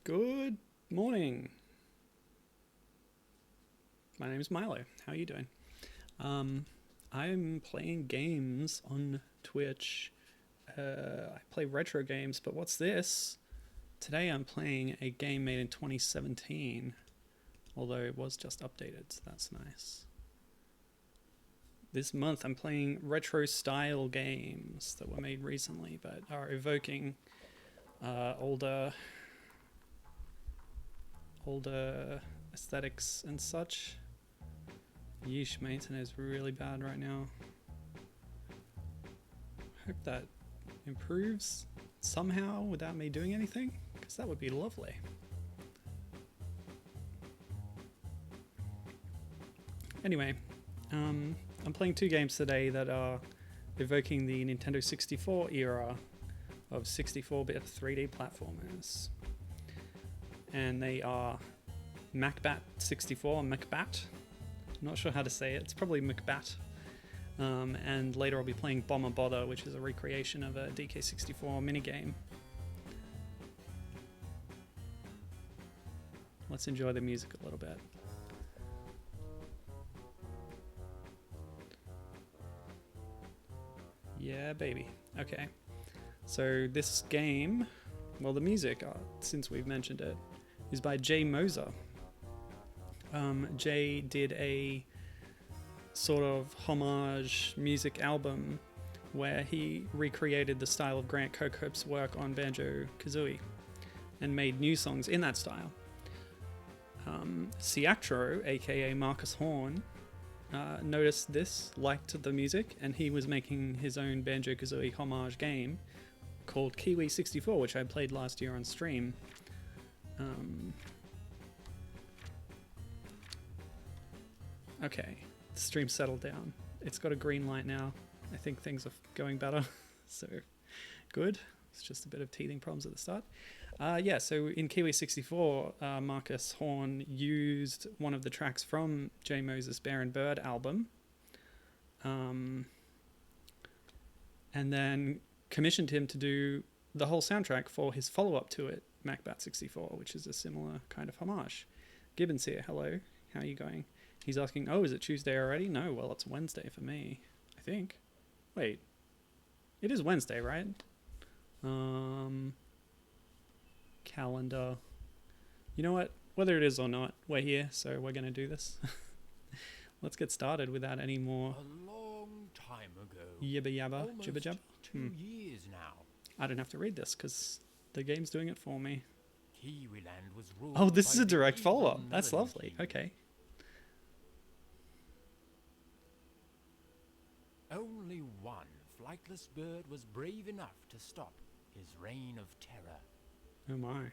Good morning. My name is Milo. How are you doing? I'm playing games on Twitch. I play retro games, but what's this? Today I'm playing a game made in 2017, although it was just updated, so that's nice. This month I'm playing retro style games that were made recently, but are evoking older aesthetics and such. Yeesh, my internet is really bad right now. Hope that improves somehow without me doing anything, because that would be lovely. Anyway, I'm playing two games today that are evoking the Nintendo 64 era of 64-bit 3D platformers. And they are MacBat 64, MacBat. I'm not sure how to say it. It's probably MacBat. And later I'll be playing Beaver Bother, which is a recreation of a DK64 minigame. Let's enjoy the music a little bit. Yeah, baby. Okay. So this game, well, the music, since we've mentioned it, is by Jay Moser. Jay did a sort of homage music album where he recreated the style of Grant Kirkhope's work on Banjo-Kazooie and made new songs in that style. Ciactro, aka Marcus Horn, noticed this, liked the music, and he was making his own Banjo-Kazooie homage game called Kiwi 64, which I played last year on stream. Okay, the stream settled down. It's got a green light now. I think things are going better, so good. It's just a bit of teething problems at the start. Yeah, so in Kiwi 64, Marcus Horn used one of the tracks from Jay Moses' Bear and Bird album, and then commissioned him to do the whole soundtrack for his follow-up to it, MacBat 64, which is a similar kind of homage. Gibbons here, hello, how are you going? He's asking, oh, is it Tuesday already? No, well, it's Wednesday for me, I think. Wait, it is Wednesday, right? Calendar. You know what? Whether it is or not, we're here, so we're going to do this. Let's get started without any more... A long time ago. Yibba yabba, Almost jibba jabba. 2 years now. I don't have to read this, because the game's doing it for me. Kiwiland was ruled Oh, this by is a direct the follow-up. evil That's Melody lovely. King. Okay. Only one flightless bird was brave enough to stop his reign of terror. Oh my.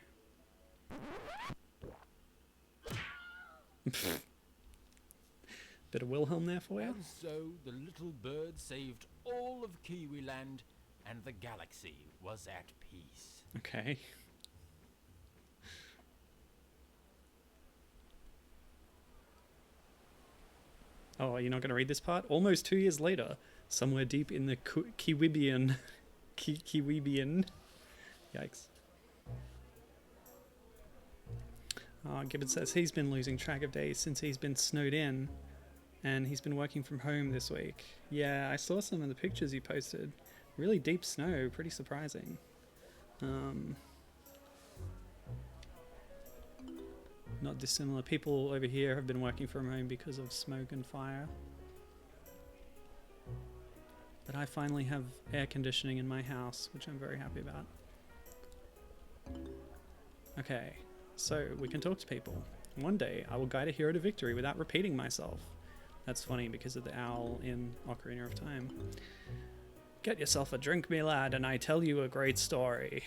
Bit of Wilhelm there for you. And so the little bird saved all of Kiwiland, and the galaxy was at peace. Okay. Oh, are you not going to read this part? Almost 2 years later, somewhere deep in the Kiwibian. Kiwibian. Yikes. Gibbons says he's been losing track of days since he's been snowed in, and he's been working from home this week. Yeah, I saw some of the pictures he posted. Really deep snow, pretty surprising. Not dissimilar. People over here have been working from home because of smoke and fire. But I finally have air conditioning in my house, which I'm very happy about. Okay, so we can talk to people. One day, I will guide a hero to victory without repeating myself. That's funny because of the owl in Ocarina of Time. Get yourself a drink, me lad, and I tell you a great story.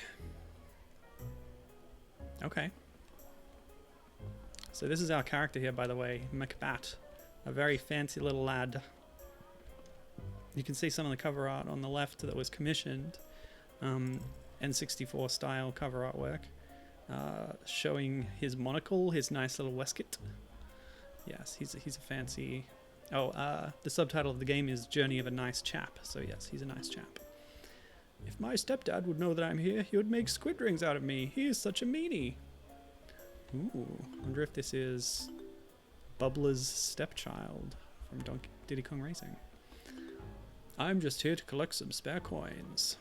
Okay. So this is our character here, by the way, MacBat, a very fancy little lad. You can see some of the cover art on the left that was commissioned, N64 style cover artwork, showing his monocle, his nice little waistcoat. Yes, he's a fancy... Oh, the subtitle of the game is Journey of a Nice Chap, so yes, he's a nice chap. If my stepdad would know that I'm here, he would make squid rings out of me. He is such a meanie. Ooh, wonder if this is Bubbler's stepchild from Diddy Kong Racing. I'm just here to collect some spare coins.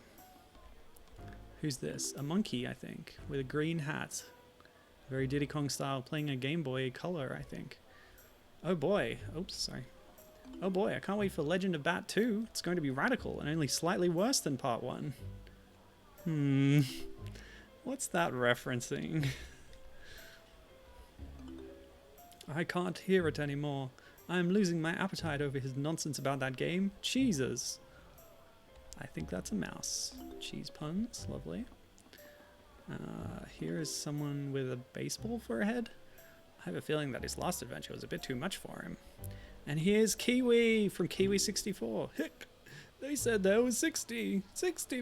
Who's this? A monkey, I think, with a green hat. Very Diddy Kong style, playing a Game Boy Color, I think. Oh boy. Oops, sorry. Oh boy, I can't wait for Legend of Bat 2. It's going to be radical and only slightly worse than Part 1. What's that referencing? I can't hear it anymore. I am losing my appetite over his nonsense about that game. Cheeses. I think that's a mouse. Cheese puns, lovely. Here is someone with a baseball for a head. I have a feeling that his last adventure was a bit too much for him. And here's Kiwi from Kiwi 64. Heck, they said there was 60,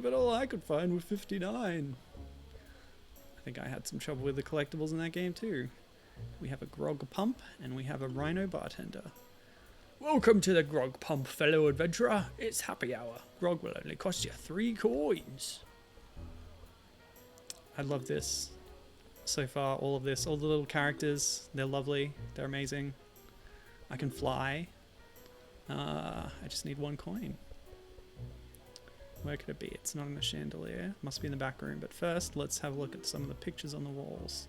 but all I could find was 59. I think I had some trouble with the collectibles in that game too. We have a grog pump and we have a rhino bartender. Welcome to the grog pump, fellow adventurer. It's happy hour. Grog will only cost you 3 coins. I love this. So far, all of this, all the little characters, they're lovely, they're amazing. I can fly. I just need 1 coin. Where could it be? It's not in the chandelier. Must be in the back room. But first, let's have a look at some of the pictures on the walls.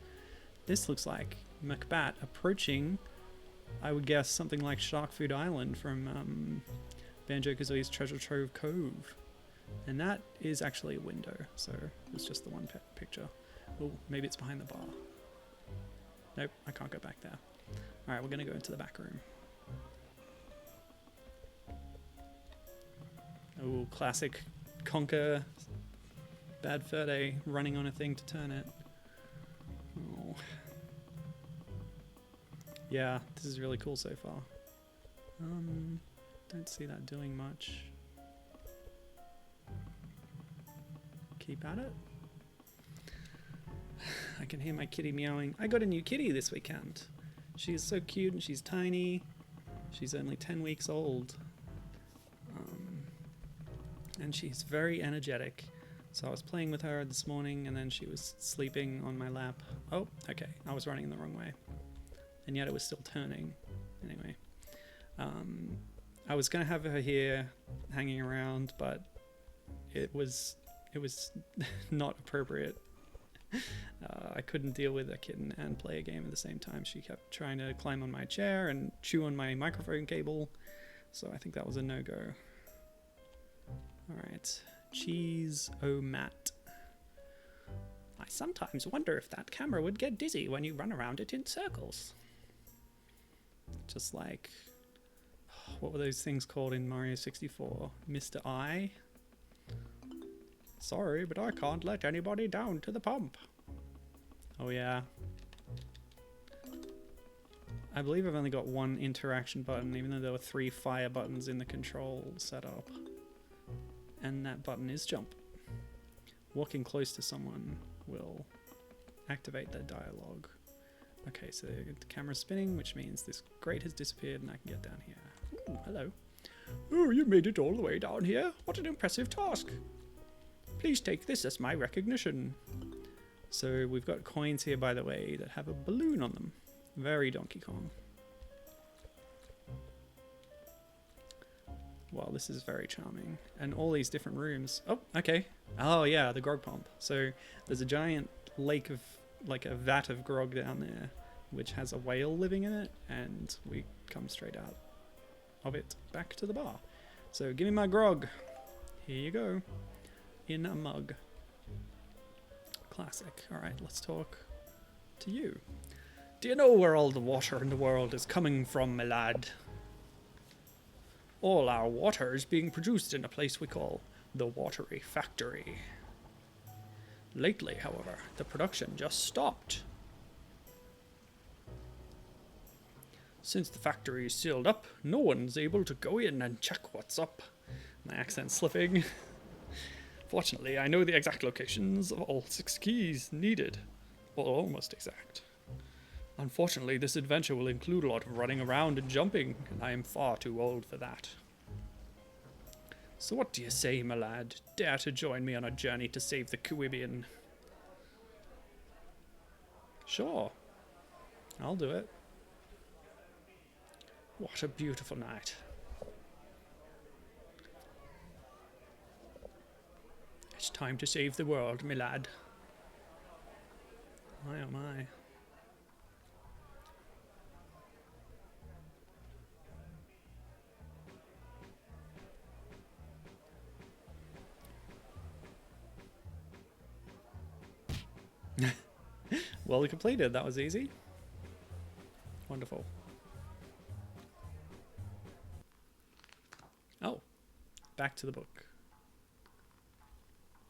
This looks like MacBat approaching, I would guess, something like Shark Food Island from Banjo-Kazooie's Treasure Trove Cove. And that is actually a window, so it's just the one picture. Oh, maybe it's behind the bar. Nope, I can't go back there. Alright, we're going to go into the back room. Oh, classic Conker Bad Fur Day running on a thing to turn it. Oh. Yeah, this is really cool so far. Don't see that doing much. Keep at it. I can hear my kitty meowing. I got a new kitty this weekend. She's so cute and she's tiny. She's only 10 weeks old. And she's very energetic. So I was playing with her this morning and then she was sleeping on my lap. Oh, okay. I was running the wrong way. And yet it was still turning. Anyway. I was going to have her here hanging around, but it was not appropriate. I couldn't deal with a kitten and play a game at the same time. She kept trying to climb on my chair and chew on my microphone cable. So I think that was a no-go. Alright. Cheese-o-mat. I sometimes wonder if that camera would get dizzy when you run around it in circles. Just like... what were those things called in Mario 64? Mr. I? Sorry, but I can't let anybody down to the pump. Oh yeah. I believe I've only got 1 interaction button, even though there were 3 fire buttons in the control setup. And that button is jump. Walking close to someone will activate their dialogue. Okay, so the camera's spinning, which means this grate has disappeared and I can get down here. Ooh, hello. Oh, you made it all the way down here. What an impressive task. Please take this as my recognition. So we've got coins here, by the way, that have a balloon on them. Very Donkey Kong. Wow, this is very charming. And all these different rooms. Oh, okay. Oh yeah, the grog pump. So there's a giant lake of, like a vat of grog down there, which has a whale living in it, and we come straight out of it back to the bar. So give me my grog. Here you go. In a mug. Classic. Alright, let's talk to you. Do you know where all the water in the world is coming from, my lad? All our water is being produced in a place we call the Watery Factory. Lately, however, the production just stopped. Since the factory is sealed up, no one's able to go in and check what's up. My accent's slipping. Fortunately, I know the exact locations of all 6 keys needed. Well, almost exact. Unfortunately, this adventure will include a lot of running around and jumping, and I am far too old for that. So what do you say, my lad? Dare to join me on a journey to save the Caribbean? Sure. I'll do it. What a beautiful night. It's time to save the world, my lad. My oh my. Well completed, that was easy. Wonderful. Oh, back to the book.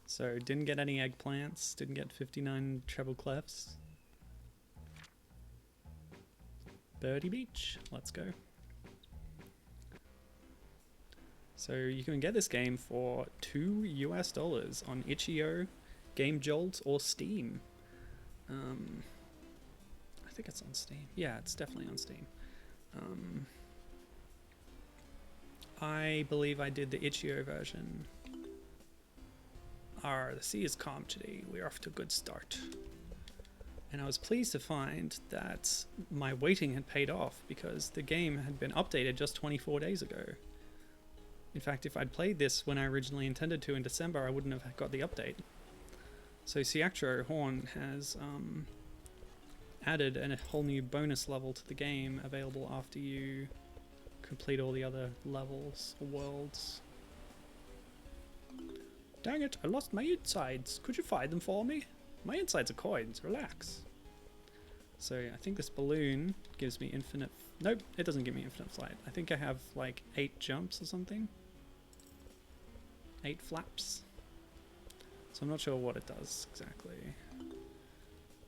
So, didn't get any eggplants, didn't get 59 treble clefs. Birdie Beach, let's go. So, you can get this game for $2 US on itch.io, Game Jolt, or Steam. I think it's on Steam. Yeah, it's definitely on Steam. I believe I did the itch.io version. The sea is calm today. We're off to a good start. And I was pleased to find that my waiting had paid off because the game had been updated just 24 days ago. In fact, if I'd played this when I originally intended to in December, I wouldn't have got the update. So Siactro Horn has added a whole new bonus level to the game available after you complete all the other levels or worlds. Dang it, I lost my insides. Could you find them for me? My insides are coins, relax. So I think this balloon gives me infinite... Nope, it doesn't give me infinite flight. I think I have like 8 jumps or something. 8 flaps. So I'm not sure what it does exactly.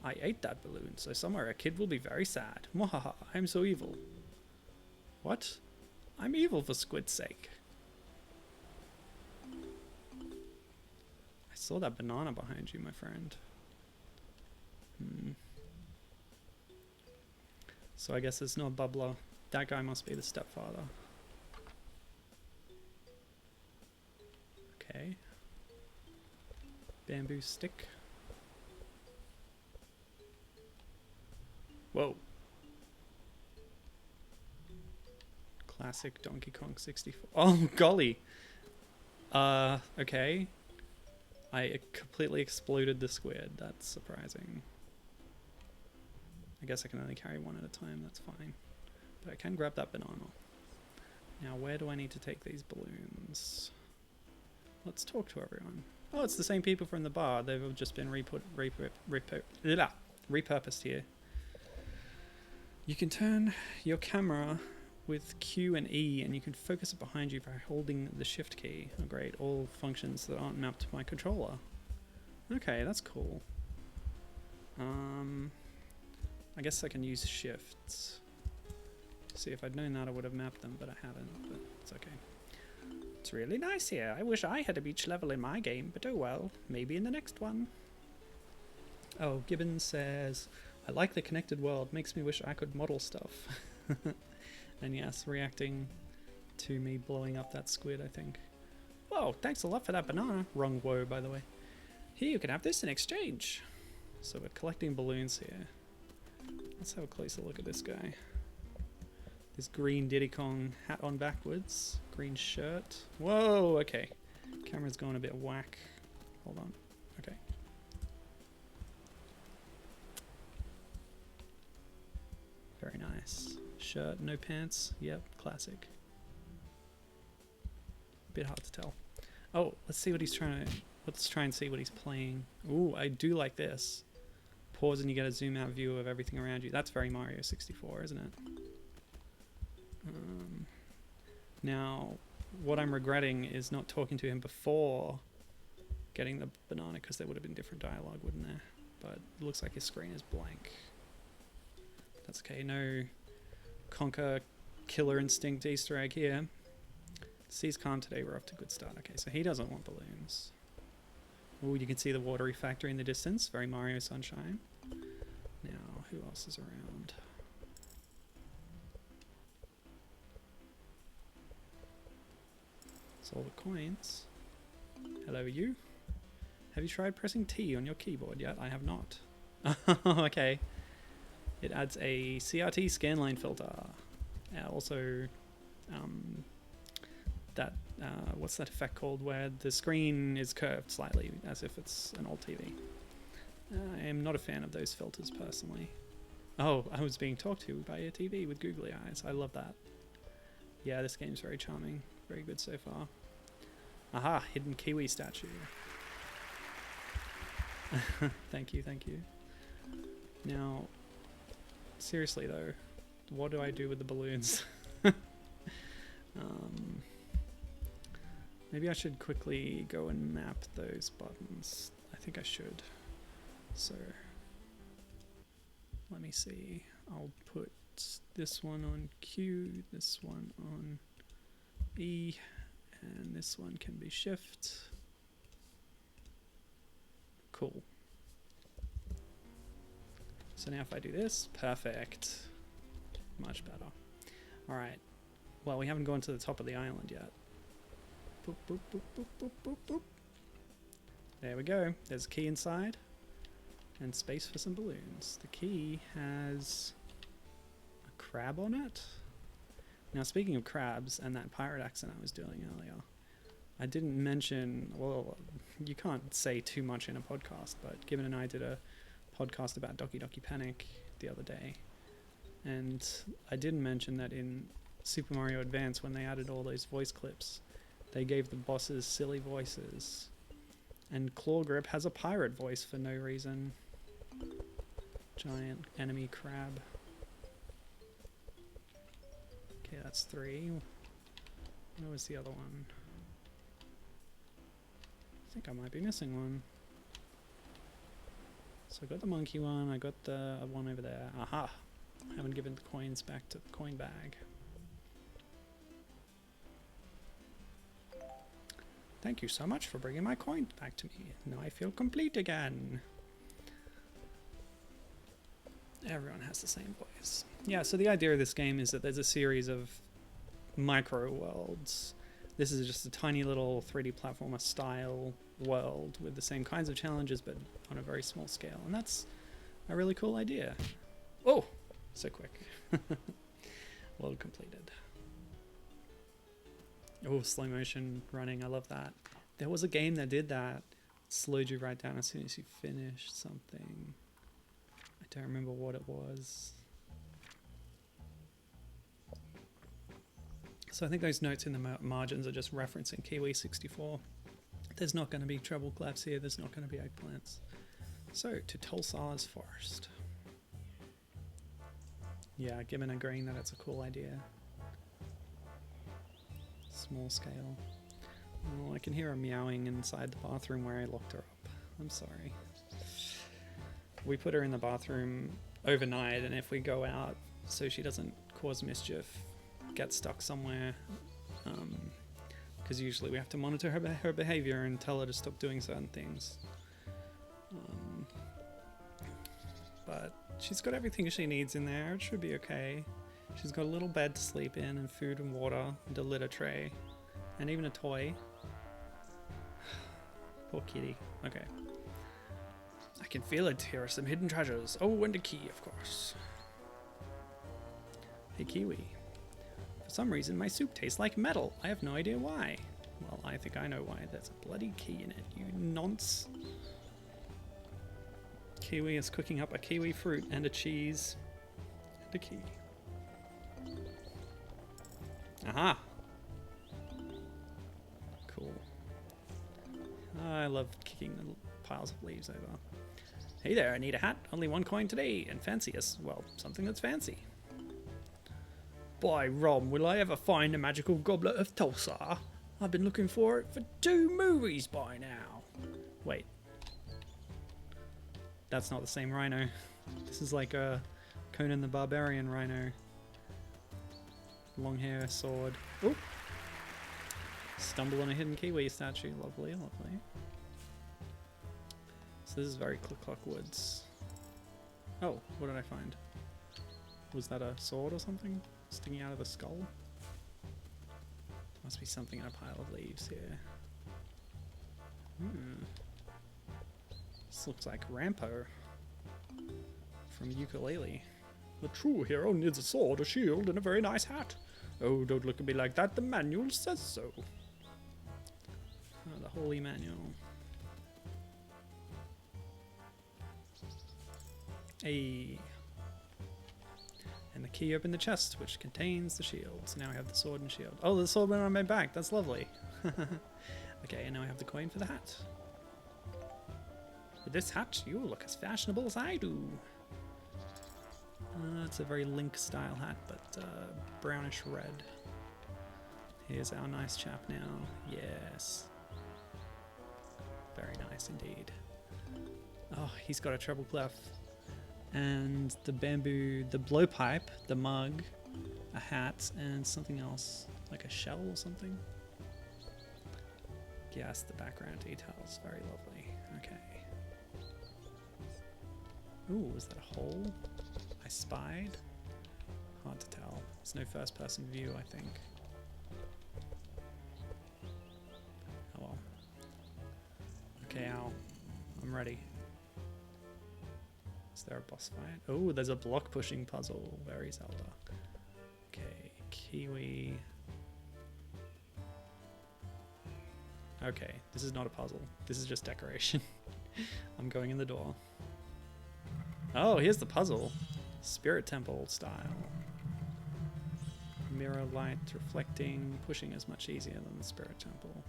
I ate that balloon, so somewhere a kid will be very sad. Mwahaha, I'm so evil. What? I'm evil for squid's sake. I saw that banana behind you, my friend. So I guess it's not Bubbler. That guy must be the stepfather. Okay. Bamboo stick. Whoa. Classic Donkey Kong 64. Oh, golly. Okay. I completely exploded the squid. That's surprising. I guess I can only carry one at a time. That's fine. But I can grab that banana. Now, where do I need to take these balloons? Let's talk to everyone. Oh, it's the same people from the bar. They've just been repurposed here. You can turn your camera with Q and E, and you can focus it behind you by holding the shift key. Oh great, all functions that aren't mapped to my controller. Okay, that's cool. I guess I can use shifts. See, if I'd known that I would have mapped them, but I haven't, but it's okay. It's really nice here. I wish I had a beach level in my game, but oh well, maybe in the next one. Oh, Gibbons says, I like the connected world, makes me wish I could model stuff. And yes, reacting to me blowing up that squid, I think. Whoa, thanks a lot for that banana. Wrong whoa, by the way. Here, you can have this in exchange. So we're collecting balloons here. Let's have a closer look at this guy. This green Diddy Kong hat on backwards. Green shirt. Whoa, okay. Camera's going a bit whack. Hold on. Okay. Very nice. Shirt, no pants. Yep, classic. Bit hard to tell. Oh, let's see what he's trying to... Let's try and see what he's playing. Ooh, I do like this. Pause and you get a zoom out view of everything around you. That's very Mario 64, isn't it? Now, what I'm regretting is not talking to him before getting the banana, because there would have been different dialogue, wouldn't there? But it looks like his screen is blank. That's okay. No Conquer Killer Instinct Easter egg here. Sea's calm today. We're off to a good start. Okay, so he doesn't want balloons. Oh, you can see the watery factory in the distance. Very Mario Sunshine. Now, who else is around? It's all the coins. Hello, you. Have you tried pressing T on your keyboard yet? I have not. Okay. It adds a CRT scanline filter. Also, what's that effect called where the screen is curved slightly as if it's an old TV. I am not a fan of those filters personally. Oh, I was being talked to by a TV with googly eyes. I love that. Yeah, this game's very charming. Very good so far. Aha, hidden kiwi statue. Thank you, thank you. Now, seriously though, what do I do with the balloons? Maybe I should quickly go and map those buttons. I think I should. So, let me see. I'll put this one on Q, this one on E, and this one can be Shift. Cool. So now if I do this, perfect. Much better. Alright. Well, we haven't gone to the top of the island yet. Boop, boop, boop, boop, boop, boop, boop. There we go. There's a key inside. And space for some balloons. The key has a crab on it. Now, speaking of crabs and that pirate accent I was doing earlier, I didn't mention, well, you can't say too much in a podcast, but Gibbon and I did a podcast about Doki Doki Panic the other day. And I didn't mention that in Super Mario Advance, when they added all those voice clips, they gave the bosses silly voices. And Claw Grip has a pirate voice for no reason. Giant enemy crab. Okay, that's 3. Where was the other one? I think I might be missing one. So I got the monkey one, I got the one over there. Aha! I haven't given the coins back to the coin bag. Thank you so much for bringing my coin back to me. Now I feel complete again. Everyone has the same voice. Yeah, so the idea of this game is that there's a series of micro worlds. This is just a tiny little 3D platformer style world with the same kinds of challenges but on a very small scale. And that's a really cool idea. Oh, so quick. World completed. Oh, slow motion running. I love that. There was a game that did that. Slowed you right down as soon as you finished something. I don't remember what it was. So I think those notes in the margins are just referencing Kiwi 64. There's not going to be treble clefs here. There's not going to be eggplants. So, to Tulsa's Forest. Yeah, Gibbon agreeing that it's a cool idea. Small scale. Oh, I can hear her meowing inside the bathroom where I locked her up. I'm sorry. We put her in the bathroom overnight, and if we go out so she doesn't cause mischief, get stuck somewhere, because usually we have to monitor her behavior and tell her to stop doing certain things. But she's got everything she needs in there. It should be okay. She's got a little bed to sleep in, and food and water, and a litter tray, and even a toy. Poor kitty. Okay. I can feel it. Here are some hidden treasures. Oh, and a key, of course. Hey, Kiwi. For some reason, my soup tastes like metal. I have no idea why. Well, I think I know why. There's a bloody key in it, you nonce. Kiwi is cooking up a kiwi fruit and a cheese and a key. Aha! Cool. I love kicking the piles of leaves over. Hey there, I need a hat. Only one coin today, and fanciest. Well, something that's fancy. By Rom, will I ever find a magical goblet of Tulsa? I've been looking for it for 2 movies by now. Wait. That's not the same rhino. This is like a Conan the Barbarian rhino. Long hair, sword. Oh! Stumble on a hidden kiwi statue. Lovely, lovely. So this is very Click-Clock Woods. Oh, what did I find? Was that a sword or something? Sticking out of the skull? Must be something in a pile of leaves here. This looks like Rampo from Ukulele. A true hero needs a sword, a shield, and a very nice hat. Oh, don't look at me like that. The manual says so. Oh, the holy manual. Hey. And the key opened the chest, which contains the shields. Now I have the sword and shield. Oh, the sword went on my back. That's lovely. Okay, and now I have the coin for the hat. With this hat, you look as fashionable as I do. It's a very Link style hat, but brownish red. Here's our nice chap now. Yes. Very nice indeed. Oh, he's got a treble clef. And the bamboo, the blowpipe, the mug, a hat, and something else. Like a shell or something. Yes, the background details. Very lovely. Okay. Ooh, was that a hole I spied? Hard to tell. There's no first person view, I think. Oh well. Okay, Al. I'm ready. Is there a boss fight? Oh, there's a block pushing puzzle. Very Zelda. Okay, Kiwi. Okay, this is not a puzzle. This is just decoration. I'm going in the door. Oh, here's the puzzle. Spirit Temple style. Mirror light reflecting. Pushing is much easier than the Spirit Temple.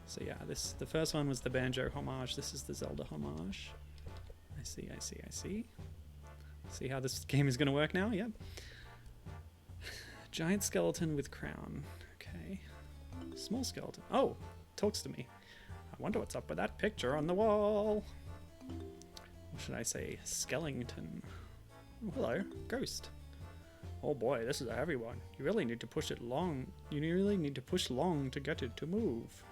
So yeah, the first one was the Banjo homage. This is the Zelda homage. I see, I see, I see. See how this game is going to work now? Yep. Giant skeleton with crown. Okay. Small skeleton. Oh, talks to me. I wonder what's up with that picture on the wall. Or should I say skeleton? Oh, hello, ghost. Oh boy, this is a heavy one. You really need to push it long. You really need to push long to get it to move.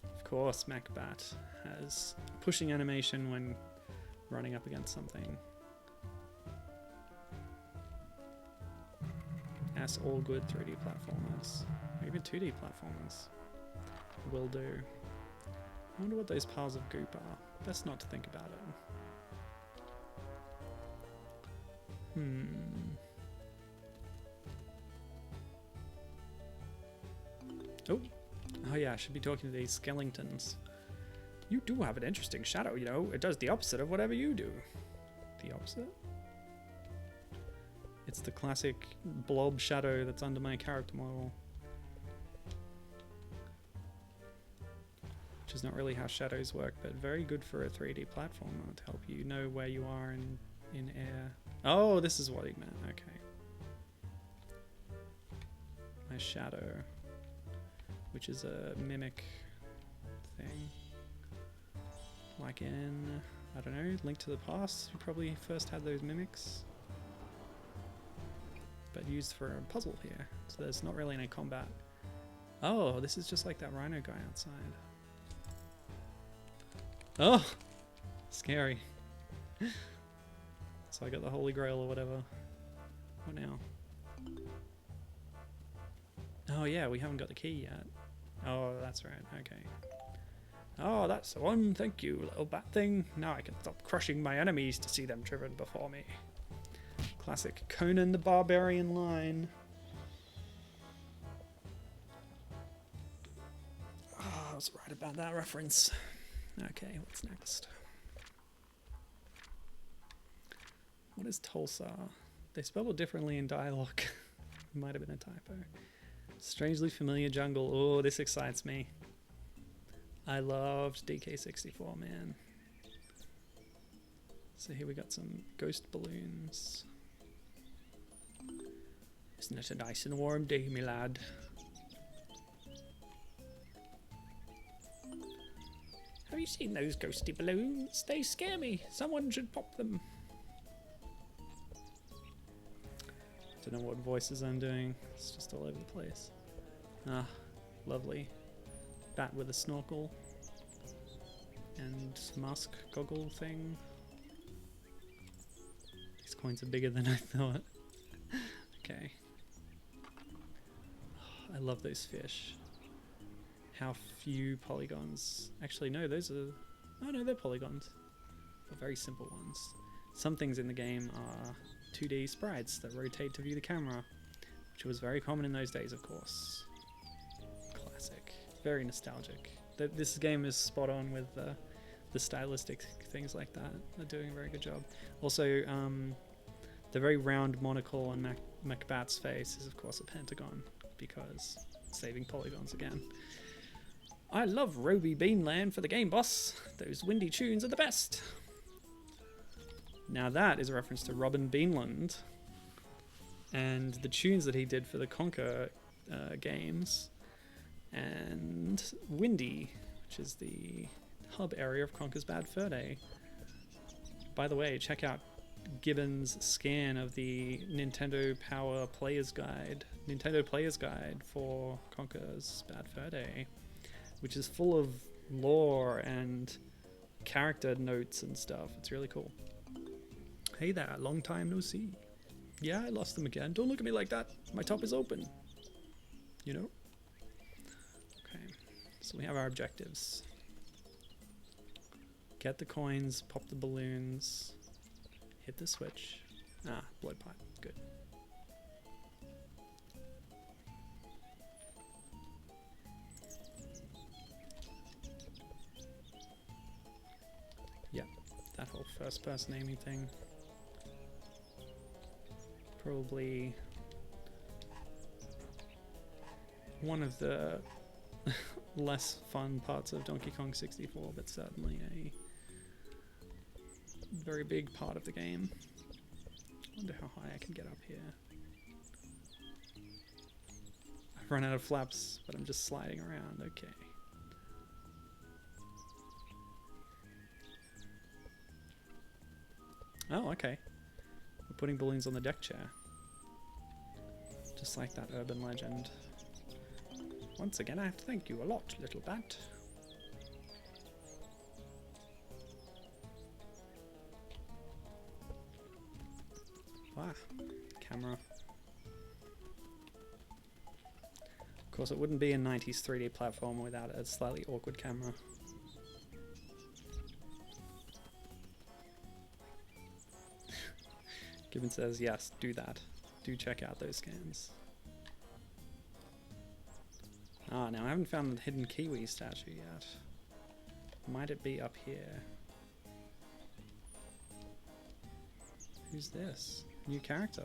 Of course, MacBat has pushing animation when running up against something. As all good 3D platformers, or even 2D platformers, will do. I wonder what those piles of goop are. Best not to think about it. Oh yeah, I should be talking to these skeletons. You do have an interesting shadow, you know. It does the opposite of whatever you do. The opposite? It's the classic blob shadow that's under my character model. Which is not really how shadows work, but very good for a 3D platformer to help you know where you are in air. Oh, this is what he meant. Okay. My shadow, which is a mimic thing. Like in, I don't know, Link to the Past, you probably first had those mimics. But used for a puzzle here, so there's not really any combat. Oh, this is just like that rhino guy outside. Oh! Scary. So I got the Holy Grail or whatever. What now? Oh yeah, we haven't got the key yet. Oh, that's right, okay. Oh, that's the one, thank you, little bat thing. Now I can stop crushing my enemies to see them driven before me. Classic Conan the Barbarian line. Oh, I was right about that reference. Okay, what's next? What is Tulsa? They spell it differently in dialogue. Might have been a typo. Strangely familiar jungle. Oh, this excites me. I loved DK64, man. So here we got some ghost balloons. Isn't it a nice and warm day, me lad? Have you seen those ghosty balloons? They scare me. Someone should pop them. Don't know what voices I'm doing. It's just all over the place. Ah, lovely. Bat with a snorkel. And mask goggle thing. These coins are bigger than I thought. Okay. I love those fish. How few polygons. Actually, no, those are... Oh no, they're polygons. but very simple ones. Some things in the game are 2D sprites that rotate to view the camera, which was very common in those days, of course. Classic. Very nostalgic. This game is spot on with the stylistic things like that. They're doing a very good job. Also, the very round monocle on MacBat's face is, of course, a pentagon, because saving polygons again. I love Roby Beanland for the game, boss. Those windy tunes are the best. Now that is a reference to Robin Beanland and the tunes that he did for the Conquer games, and Windy, which is the hub area of Conker's Bad Fur Day. By the way, check out Gibbons' scan of the Nintendo Power Player's Guide, Nintendo Player's Guide for Conker's Bad Fur Day, which is full of lore and character notes and stuff. It's really cool. Hey there, long time no see. Yeah, I lost them again. Don't look at me like that. My top is open. You know? Okay, so we have our objectives. Get the coins, pop the balloons, hit the switch. Ah, blood pipe. Good. Yeah, that whole first person aiming thing. Probably one of the less fun parts of Donkey Kong 64, but certainly a very big part of the game. I wonder how high I can get up here. I've run out of flaps, but I'm just sliding around. Okay. Oh, okay. We're putting balloons on the deck chair. Just like that urban legend. Once again, I have to thank you a lot, little bat. Ah, camera. Of course, it wouldn't be a 90s 3D platform without a slightly awkward camera. Gibbon says, yes, do that. Do check out those scans. Ah, now I haven't found the hidden Kiwi statue yet. Might it be up here? Who's this? New character.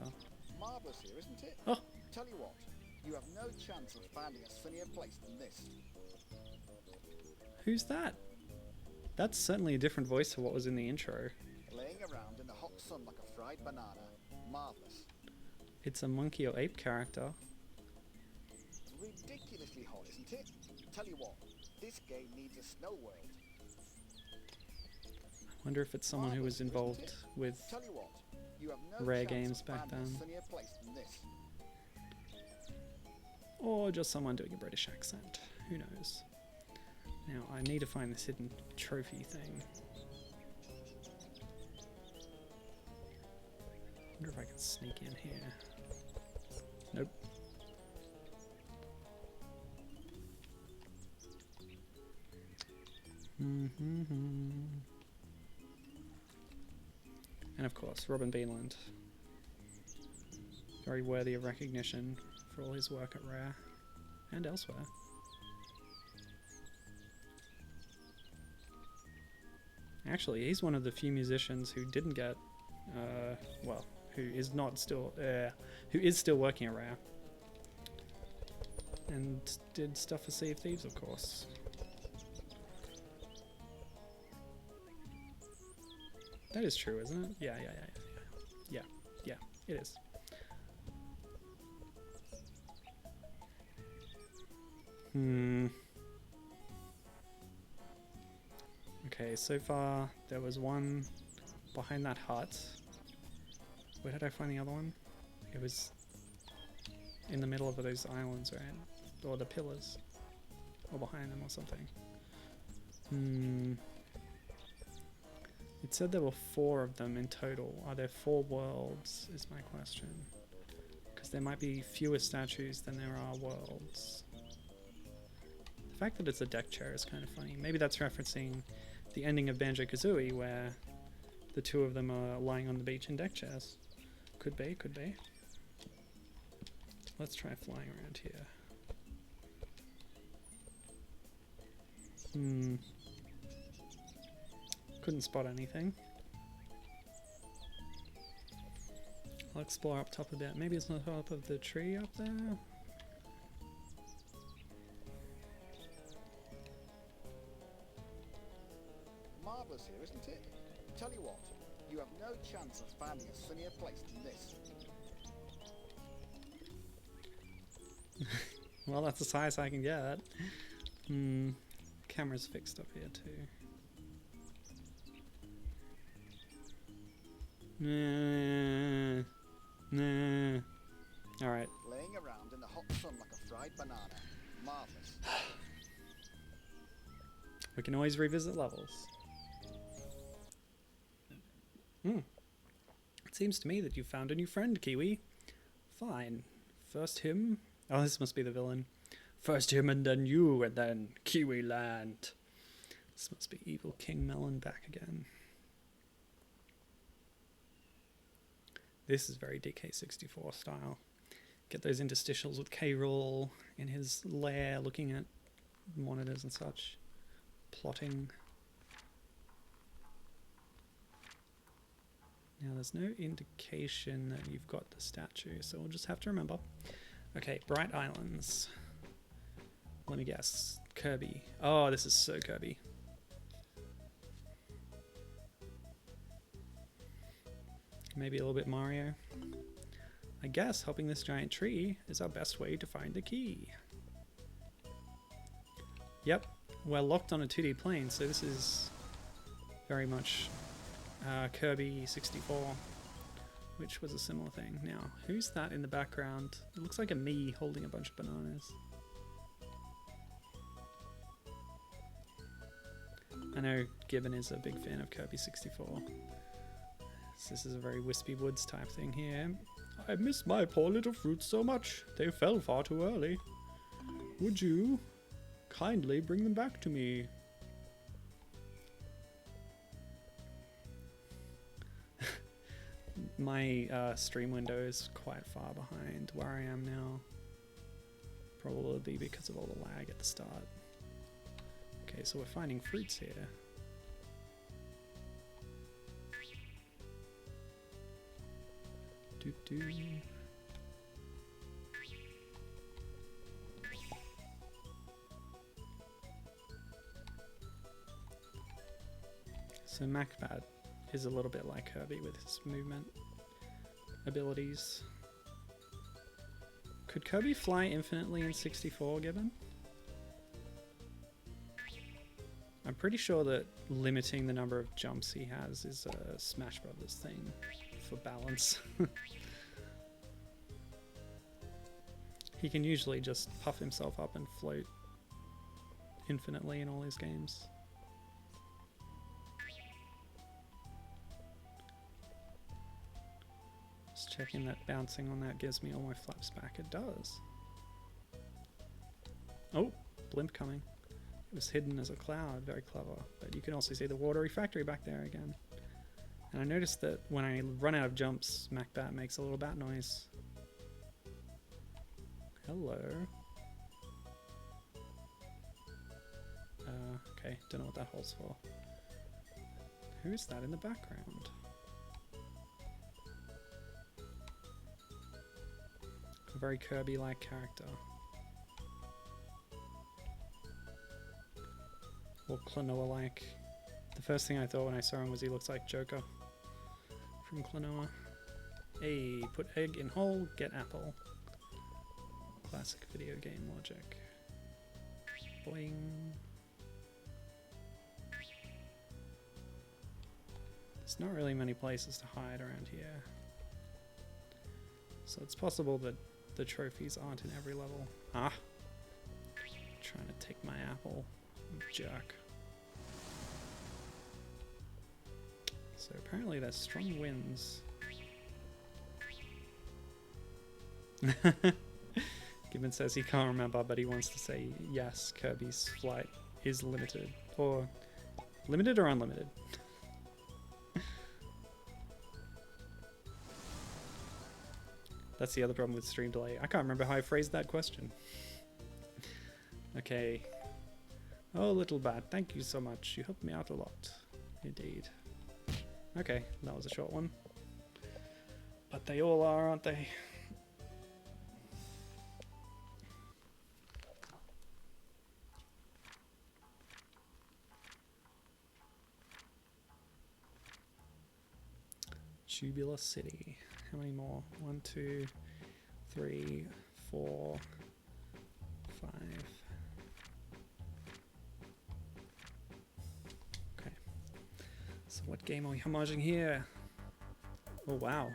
Marvellous here, isn't it? Oh! Tell you what, you have no chance of finding a sunnier place than this. Who's that? That's certainly a different voice to what was in the intro. Laying around in the hot sun like a fried banana. Marvellous. It's a monkey or ape character. Ridiculously hot, isn't it? Tell you what, this game needs a snow world. I wonder if it's someone who was involved with Tell you what, you have no Rare chance Games of back finding then. a sunnier place than this. Or just someone doing a British accent. Who knows? Now, I need to find this hidden trophy thing. I wonder if I can sneak in here. Nope. And of course, Robin Beanland. Very worthy of recognition for all his work at Rare and elsewhere. Actually, he's one of the few musicians who didn't get, well, who is still working at Rare, and did stuff for Sea of Thieves, of course. That is true, isn't it? Yeah, it is. Okay, so far there was one behind that hut. Where did I find the other one? It was in the middle of those islands, right? Or the pillars. Or behind them or something. It said there were 4 of them in total. Are there 4 worlds, is my question. Because there might be fewer statues than there are worlds. The fact that it's a deck chair is kind of funny. Maybe that's referencing the ending of Banjo-Kazooie, where the two of them are lying on the beach in deck chairs. Could be, could be. Let's try flying around here. Couldn't spot anything. I'll explore up top a bit. Maybe it's on top of the tree up there? Marvellous here, isn't it? Tell you what, you have no chance of finding a sunnier place than this. Well, that's as high as I can get. Camera's fixed up here too. Nah. Alright. Laying around in the hot sun like a fried banana. Marvellous. We can always revisit levels. It seems to me that you found a new friend, Kiwi. Fine. First him. Oh, this must be the villain. First him and then you and then Kiwi Land. This must be evil King Melon back again. This is very DK64 style. Get those interstitials with K-Rool in his lair looking at monitors and such. Plotting. Now there's no indication that you've got the statue, so we'll just have to remember. Okay, Bright Islands. Let me guess. Kirby. Oh, this is so Kirby. Maybe a little bit Mario. I guess hopping this giant tree is our best way to find the key. Yep, we're locked on a 2D plane, so this is very much Kirby 64, which was a similar thing. Now, who's that in the background? It looks like a me holding a bunch of bananas. I know Gibbon is a big fan of Kirby 64. So this is a very Wispy Woods type thing here. I miss my poor little fruits so much. They fell far too early. Would you kindly bring them back to me? My stream window is quite far behind where I am now. Probably because of all the lag at the start. Okay, so we're finding fruits here. Doo-doo. So MacBat is a little bit like Kirby with his movement abilities. Could Kirby fly infinitely in 64, Gibbon? I'm pretty sure that limiting the number of jumps he has is a Smash Brothers thing for balance. He can usually just puff himself up and float infinitely in all his games. Just checking that bouncing on that gives me all my flaps back. It does. Oh, blimp coming. It was hidden as a cloud, very clever. But you can also see the watery factory back there again. And I noticed that when I run out of jumps, MacBat makes a little bat noise. Hello. Okay, don't know what that hole's for. Who is that in the background? A very Kirby-like character. Or Klonoa-like. The first thing I thought when I saw him was he looks like Joker from Klonoa. Hey, put egg in hole, get apple. Classic video game logic. Boing. There's not really many places to hide around here. So it's possible that the trophies aren't in every level. Ah! Trying to take my apple. Jerk. So apparently there's strong winds. Gibbon says he can't remember, but he wants to say yes, Kirby's flight is limited. Or limited or unlimited? That's the other problem with stream delay. I can't remember how I phrased that question. Okay. Oh, little bat, thank you so much. You helped me out a lot. Indeed. Okay, that was a short one. But they all are, aren't they? Tubular City. How many more? 1, 2, 3, 4, 5. Okay. So what game are we homaging here? Oh wow.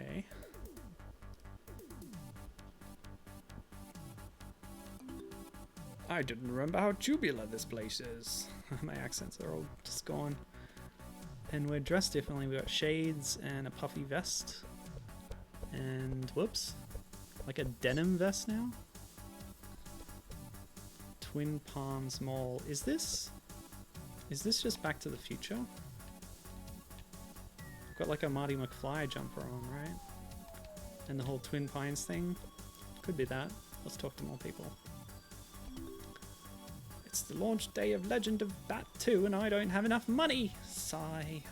Okay. I didn't remember how tubular this place is. My accents are all just gone. And we're dressed differently. We've got shades and a puffy vest. And whoops. Like a denim vest now? Twin Palms Mall. Is this just Back to the Future? I've got like a Marty McFly jumper on, right? And the whole Twin Pines thing. Could be that. Let's talk to more people. It's the launch day of Legend of Bat 2 and I don't have enough money. Sigh.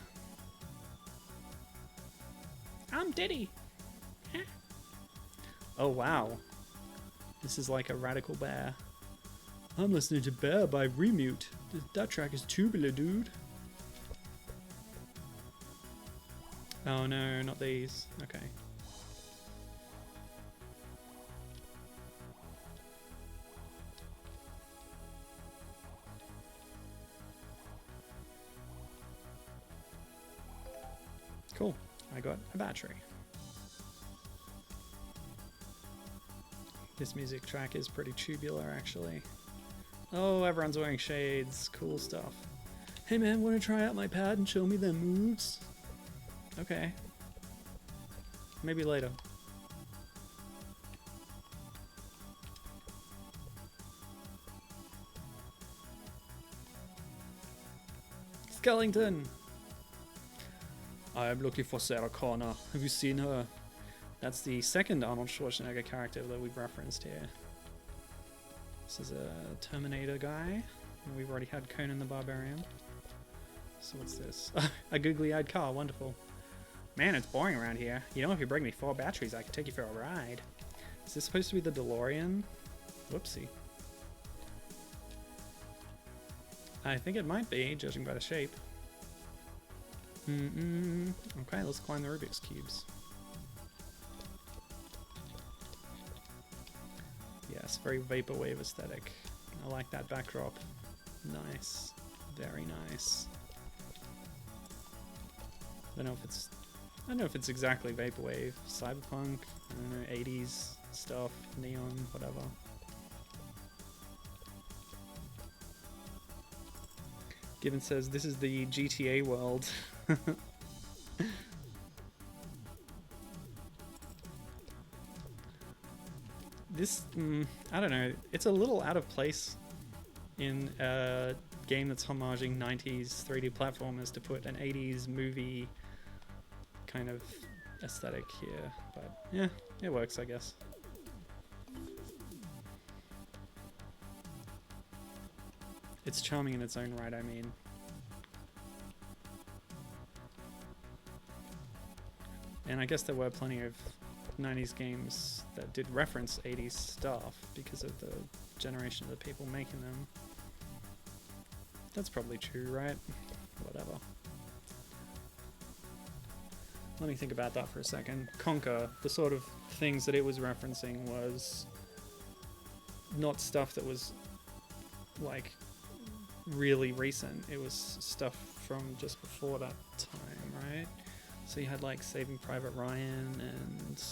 I'm Diddy. Oh wow. This is like a radical bear. I'm listening to Bear by Remute. That track is tubular, dude. Oh no, not these. Okay. Cool. I got a battery. This music track is pretty tubular, actually. Oh, everyone's wearing shades. Cool stuff. Hey man, wanna try out my pad and show me them moves? Okay. Maybe later. Skellington! I'm looking for Sarah Connor. Have you seen her? That's the second Arnold Schwarzenegger character that we've referenced here. This is a Terminator guy. And we've already had Conan the Barbarian. So what's this? A googly-eyed car, wonderful. Man, it's boring around here. You know, if you bring me 4 batteries, I can take you for a ride. Is this supposed to be the DeLorean? Whoopsie. I think it might be, judging by the shape. Okay, let's climb the Rubik's Cubes. Yes, very vaporwave aesthetic. I like that backdrop. Nice. Very nice. I don't know if it's exactly vaporwave. Cyberpunk, I don't know, 80s stuff, neon, whatever. Gibbon says this is the GTA world. This, I don't know, it's a little out of place in a game that's homaging 90s 3D platformers to put an 80s movie kind of aesthetic here, but yeah, it works, I guess. It's charming in its own right, I mean. And I guess there were plenty of 90s games that did reference 80s stuff because of the generation of the people making them. That's probably true, right? Whatever. Let me think about that for a second. Conker, the sort of things that it was referencing was not stuff that was like really recent. It was stuff from just before that time, right? So you had like Saving Private Ryan and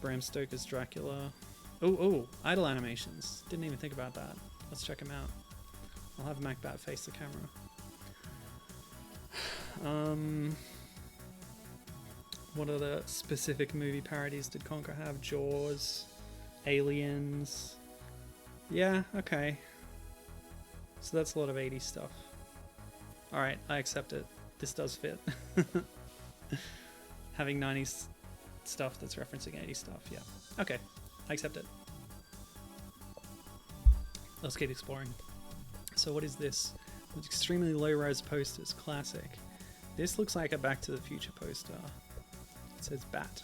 Bram Stoker's Dracula. Oh, idle animations. Didn't even think about that. Let's check them out. I'll have MacBat face the camera. What other specific movie parodies did Conker have? Jaws, Aliens. Yeah, okay. So that's a lot of 80s stuff. Alright, I accept it. This does fit. having 90s stuff that's referencing 80s stuff. Yeah. Okay, I accept it. Let's keep exploring. So what is this? Extremely low-res posters, classic. This looks like a Back to the Future poster. It says Bat.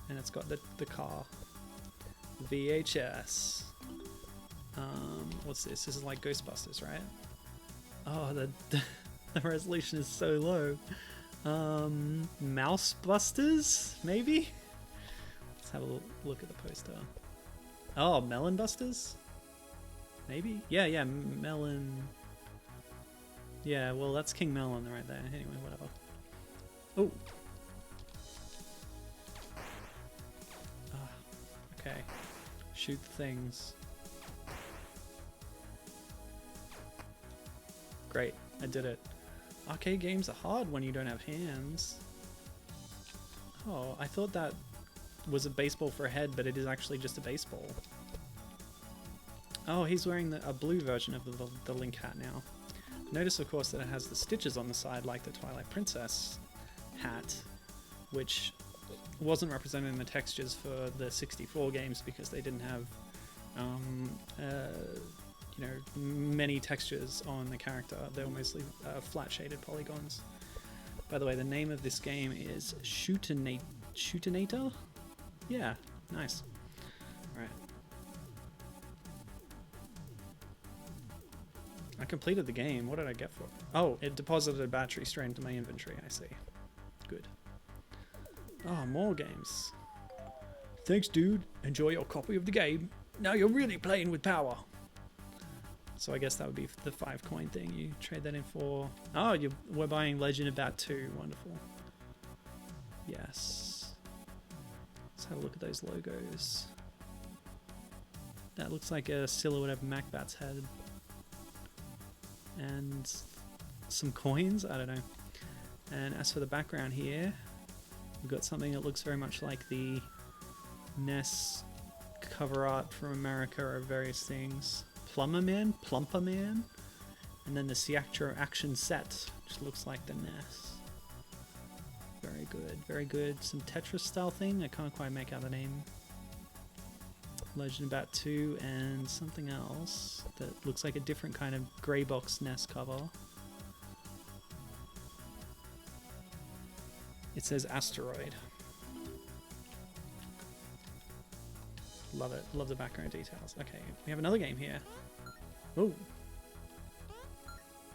And it's got the car. VHS. What's this? This is like Ghostbusters, right? Oh, the resolution is so low. Mouse Busters, maybe? Let's have a look at the poster. Oh, Melon Busters? Maybe? Yeah, Melon. Yeah, well, that's King Melon right there. Anyway, whatever. Oh. Okay. Shoot things. Great, I did it. Arcade games are hard when you don't have hands. Oh, I thought that was a baseball for a head, but it is actually just a baseball. Oh, he's wearing a blue version of the Link hat now. Notice, of course, that it has the stitches on the side like the Twilight Princess hat, which wasn't represented in the textures for the 64 games because they didn't have, you know, many textures on the character. They were mostly flat shaded polygons. By the way, the name of this game is Shootinator? Yeah, nice. Alright. I completed the game. What did I get for it? Oh, it deposited a battery straight into my inventory. I see. Good. Oh, more games. Thanks, dude. Enjoy your copy of the game. Now you're really playing with power. So I guess that would be the 5 coin thing. You trade that in for... Oh, we're buying Legend of Bat 2. Wonderful. Yes. Let's have a look at those logos. That looks like a silhouette of MacBat's head. And some coins? I don't know. And as for the background here, we've got something that looks very much like the NES cover art from America of various things. Plumper Man? And then the Seactra action set, which looks like the NES. Very good, very good. Some Tetris style thing, I can't quite make out the name. Legend of Bat 2 and something else that looks like a different kind of grey box NES cover. It says Asteroid. Love it. Love the background details. Okay, we have another game here. Oh.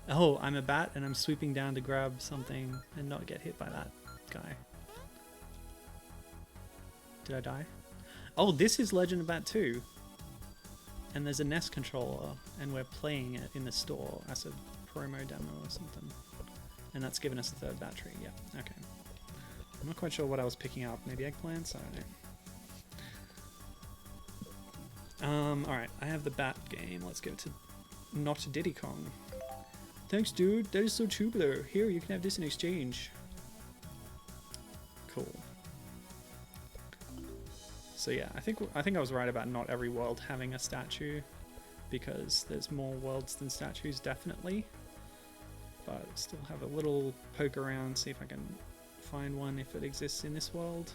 Oh, I'm a bat and I'm swooping down to grab something and not get hit by that guy. Did I die? Oh, this is Legend of Bat 2. And there's a NES controller and we're playing it in the store as a promo demo or something. And that's given us a third battery. Yeah, okay. I'm not quite sure what I was picking up. Maybe eggplants? I don't know. Alright, I have the Bat game. Let's go to Not Diddy Kong. Thanks, dude. That is so tubular. Here, you can have this in exchange. Cool. So yeah, I think I was right about not every world having a statue, because there's more worlds than statues, definitely. But still have a little poke around, see if I can find one if it exists in this world.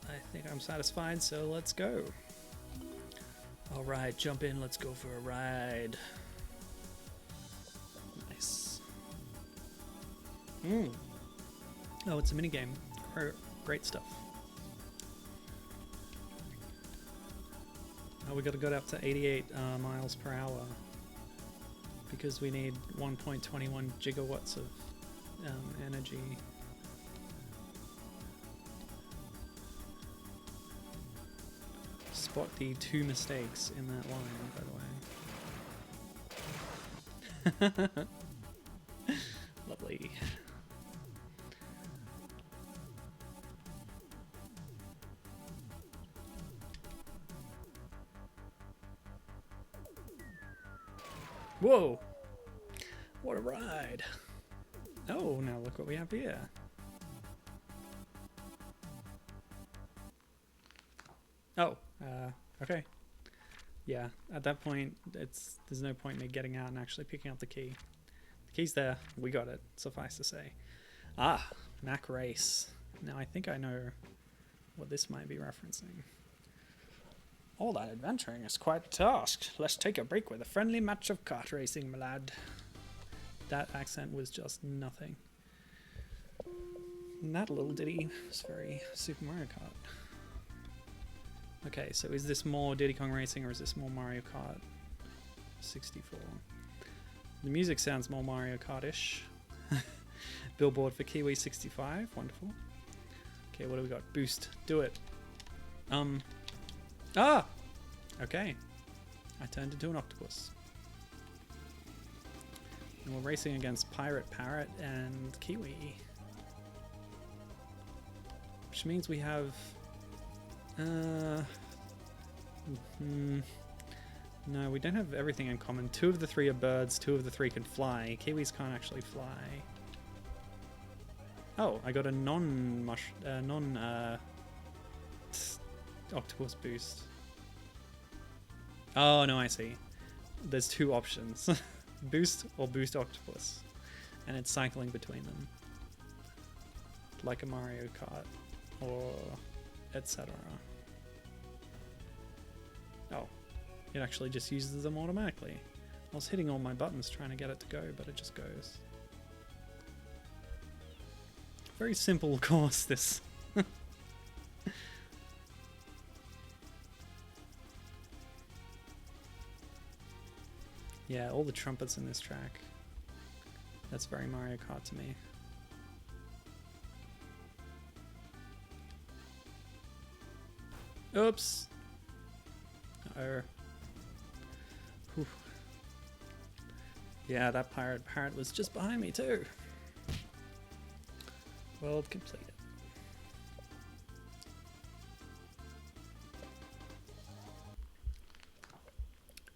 I think I'm satisfied, so let's go. Alright, jump in, let's go for a ride. Nice. Oh, it's a minigame. Great stuff. Oh, we gotta go up to 88 miles per hour because we need 1.21 gigawatts of energy. Spot the 2 mistakes in that line, by the way. Lovely. Whoa! What a ride! Oh, now look what we have here. Oh, okay. yeah, at that point, there's no point in me getting out and actually picking up the key. The key's there. We got it, suffice to say. Ah, Mac Race. Now I think I know what this might be referencing. All that adventuring is quite a task. Let's take a break with a friendly match of kart racing, my lad. That accent was just nothing. And that little ditty was very Super Mario Kart. Okay, so is this more Diddy Kong Racing or is this more Mario Kart 64? The music sounds more Mario Kart-ish. Billboard for Kiwi 65, wonderful. Okay, what do we got? Boost, do it. Ah! Okay. I turned into an octopus. And we're racing against Pirate Parrot and Kiwi. Which means we have... no, we don't have everything in common. 2 of the 3 are birds, 2 of the 3 can fly. Kiwis can't actually fly. Oh, I got a octopus boost. Oh, no, I see. There's 2 options. Boost or boost octopus. And it's cycling between them. Like a Mario Kart. Or etc. Oh, it actually just uses them automatically. I was hitting all my buttons trying to get it to go, but it just goes. Very simple course, this. Yeah, all the trumpets in this track. That's very Mario Kart to me. Oops. Uh-oh. Whew. Yeah, that pirate parrot was just behind me too. World completed.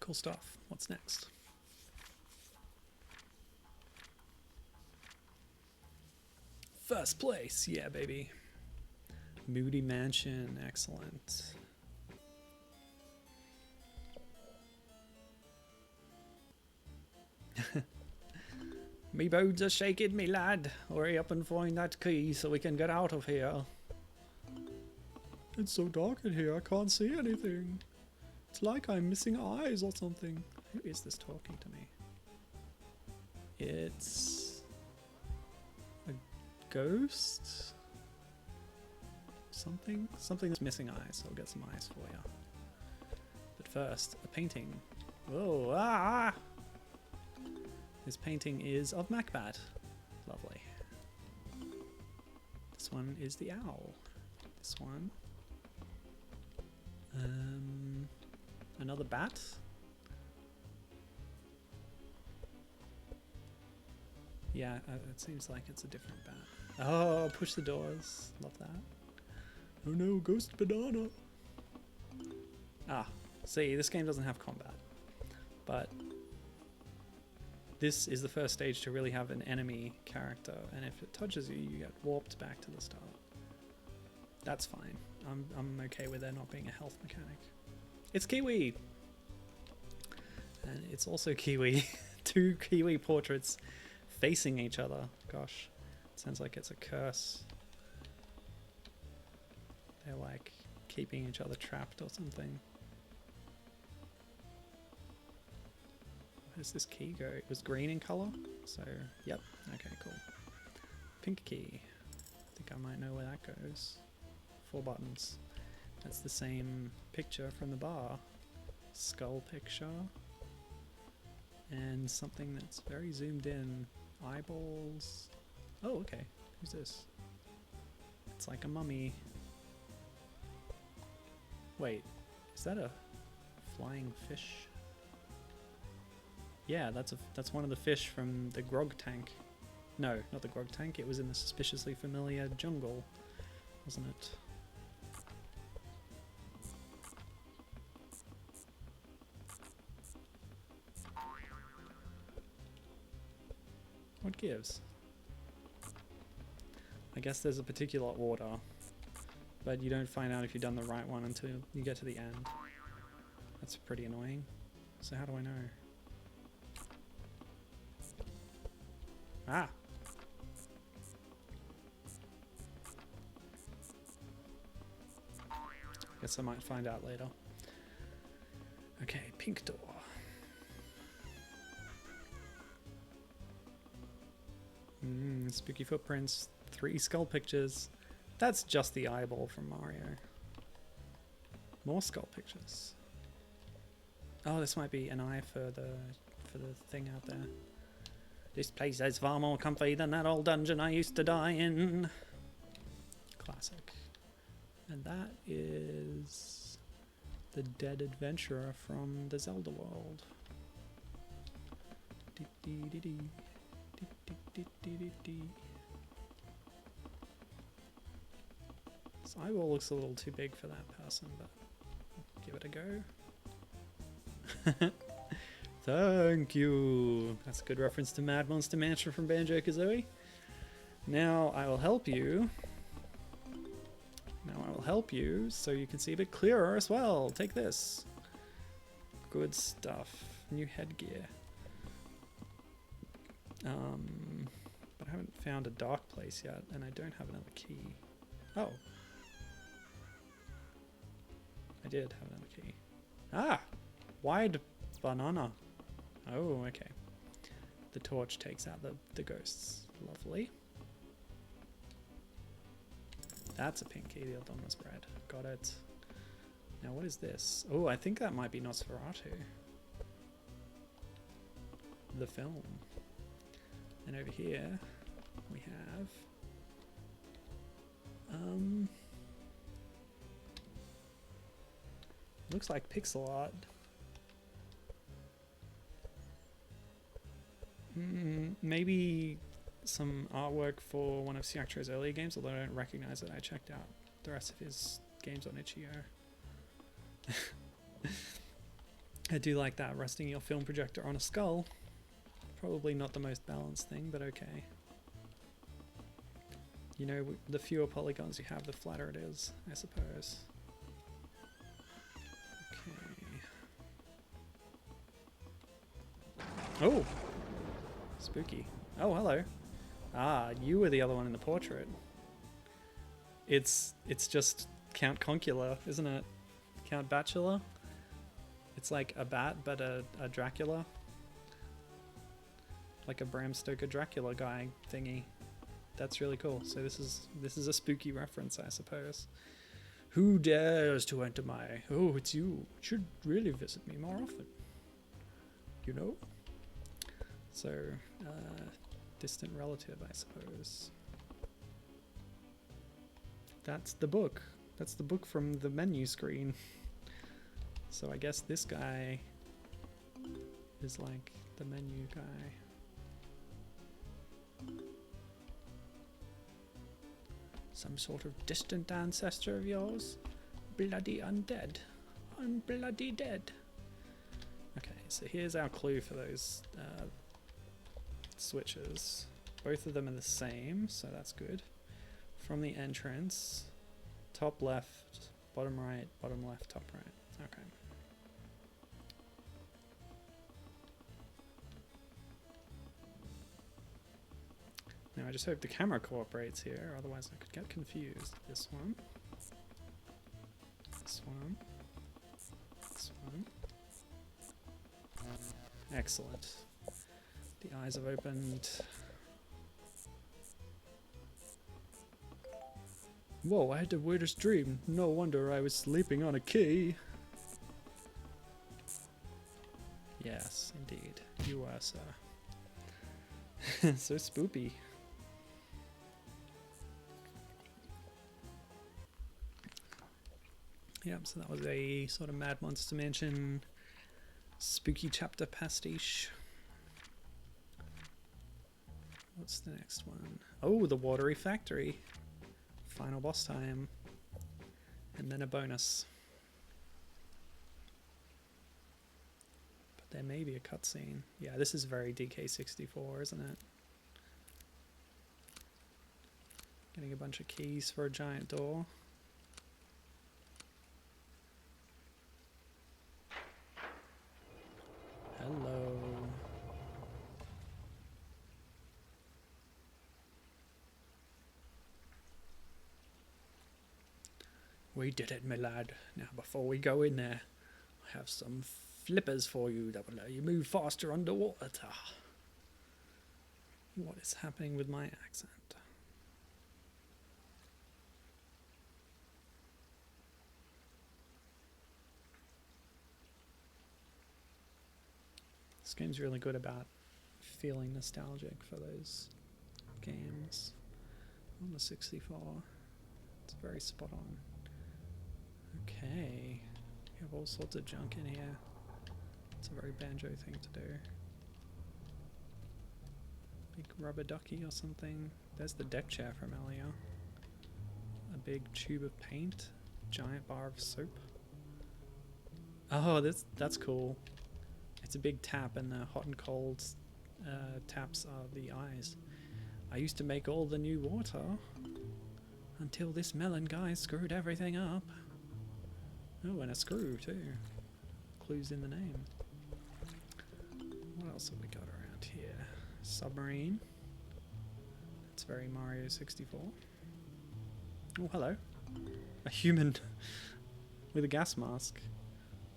Cool stuff. What's next? First place, yeah, baby. Moody Mansion, excellent. Me bones are shaking, me lad. Hurry up and find that key so we can get out of here. It's so dark in here, I can't see anything. It's like I'm missing eyes or something. Who is this talking to me? It's a ghost? Something that's missing eyes. I'll get some eyes for you. But first, a painting. Whoa, ah! This painting is of MacBat. Lovely. This one is the owl. This one. Another bat. Yeah, it seems like it's a different bat. Oh, push the doors. Love that. Oh no, ghost banana. Ah, see, this game doesn't have combat. But this is the first stage to really have an enemy character, and if it touches you, you get warped back to the start. That's fine. I'm okay with there not being a health mechanic. It's Kiwi! And it's also Kiwi. 2 Kiwi portraits facing each other. Gosh, it sounds like it's a curse. They're like keeping each other trapped or something. Where does this key go? It was green in color, so yep. Okay, cool. Pink key. I think I might know where that goes. 4 buttons. That's the same picture from the bar. Skull picture. And something that's very zoomed in. Eyeballs. Oh, okay. Who's this? It's like a mummy. Wait, is that a flying fish? Yeah, that's one of the fish from the grog tank. No, not the grog tank. It was in the suspiciously familiar jungle, wasn't it? What gives? I guess there's a particular order, but you don't find out if you've done the right one until you get to the end. That's pretty annoying. So how do I know? Ah! Guess I might find out later. Okay, pink door. Spooky footprints, 3 skull pictures. That's just the eyeball from Mario. More skull pictures. Oh, this might be an eye for the thing out there. This place is far more comfy than that old dungeon I used to die in. Classic. And that is the dead adventurer from the Zelda world. This eyeball looks a little too big for that person, but give it a go. Thank you. That's a good reference to Mad Monster Mansion from Banjo-Kazooie. Now I will help you. So you can see a bit clearer as well. Take this. Good stuff. New headgear. But I haven't found a dark place yet, and I don't have another key. Oh. I did have another key. Ah! Wide banana. Oh, okay. The torch takes out the ghosts. Lovely. That's a pink key, the other one was red. Got it. Now what is this? Oh, I think that might be Nosferatu. The film. And over here we have looks like pixel art. Maybe some artwork for one of Siaktro's earlier games, although I don't recognize it. I checked out the rest of his games on itch.io. I do like that, resting your film projector on a skull. Probably not the most balanced thing, but okay. You know, the fewer polygons you have, the flatter it is, I suppose. Okay. Oh! Spooky. Oh, hello. Ah, you were the other one in the portrait. It's just Count Concula, isn't it? Count Bachelor? It's like a bat, but a Dracula. Like a Bram Stoker Dracula guy thingy. That's really cool. So this is a spooky reference, I suppose. Who dares to enter my... Oh, it's you. Should really visit me more often. You know? So, distant relative, I suppose. That's the book. That's the book from the menu screen. So I guess this guy is like the menu guy. Some sort of distant ancestor of yours? Bloody undead. Unbloody dead. Okay, so here's our clue for those switches. Both of them are the same, so that's good. From the entrance, top left, bottom right, bottom left, top right. Okay. Now I just hope the camera cooperates here, otherwise I could get confused. This one. This one. This one. Excellent. The eyes have opened. Whoa, I had the weirdest dream. No wonder I was sleeping on a key. Yes, indeed. You were, sir. So spoopy. Yep, so that was a sort of Mad Monster Mansion spooky chapter pastiche. What's the next one? Oh, the Watery Factory. Final boss time. And then a bonus. But there may be a cutscene. Yeah, this is very DK64, isn't it? Getting a bunch of keys for a giant door. We did it, my lad. Now, before we go in there, I have some flippers for you that will let you move faster underwater. What is happening with my accent? This game's really good about feeling nostalgic for those games on the 64. It's very spot on. Okay, you have all sorts of junk in here. It's a very Banjo thing to do. Big rubber ducky or something. There's the deck chair from earlier. A big tube of paint. Giant bar of soap. Oh, that's cool. It's a big tap, and the hot and cold taps are the eyes. I used to make all the new water until this melon guy screwed everything up. Oh, and a screw too. Clues in the name. What else have we got around here? Submarine. It's very Mario 64. Oh, hello. A human with a gas mask.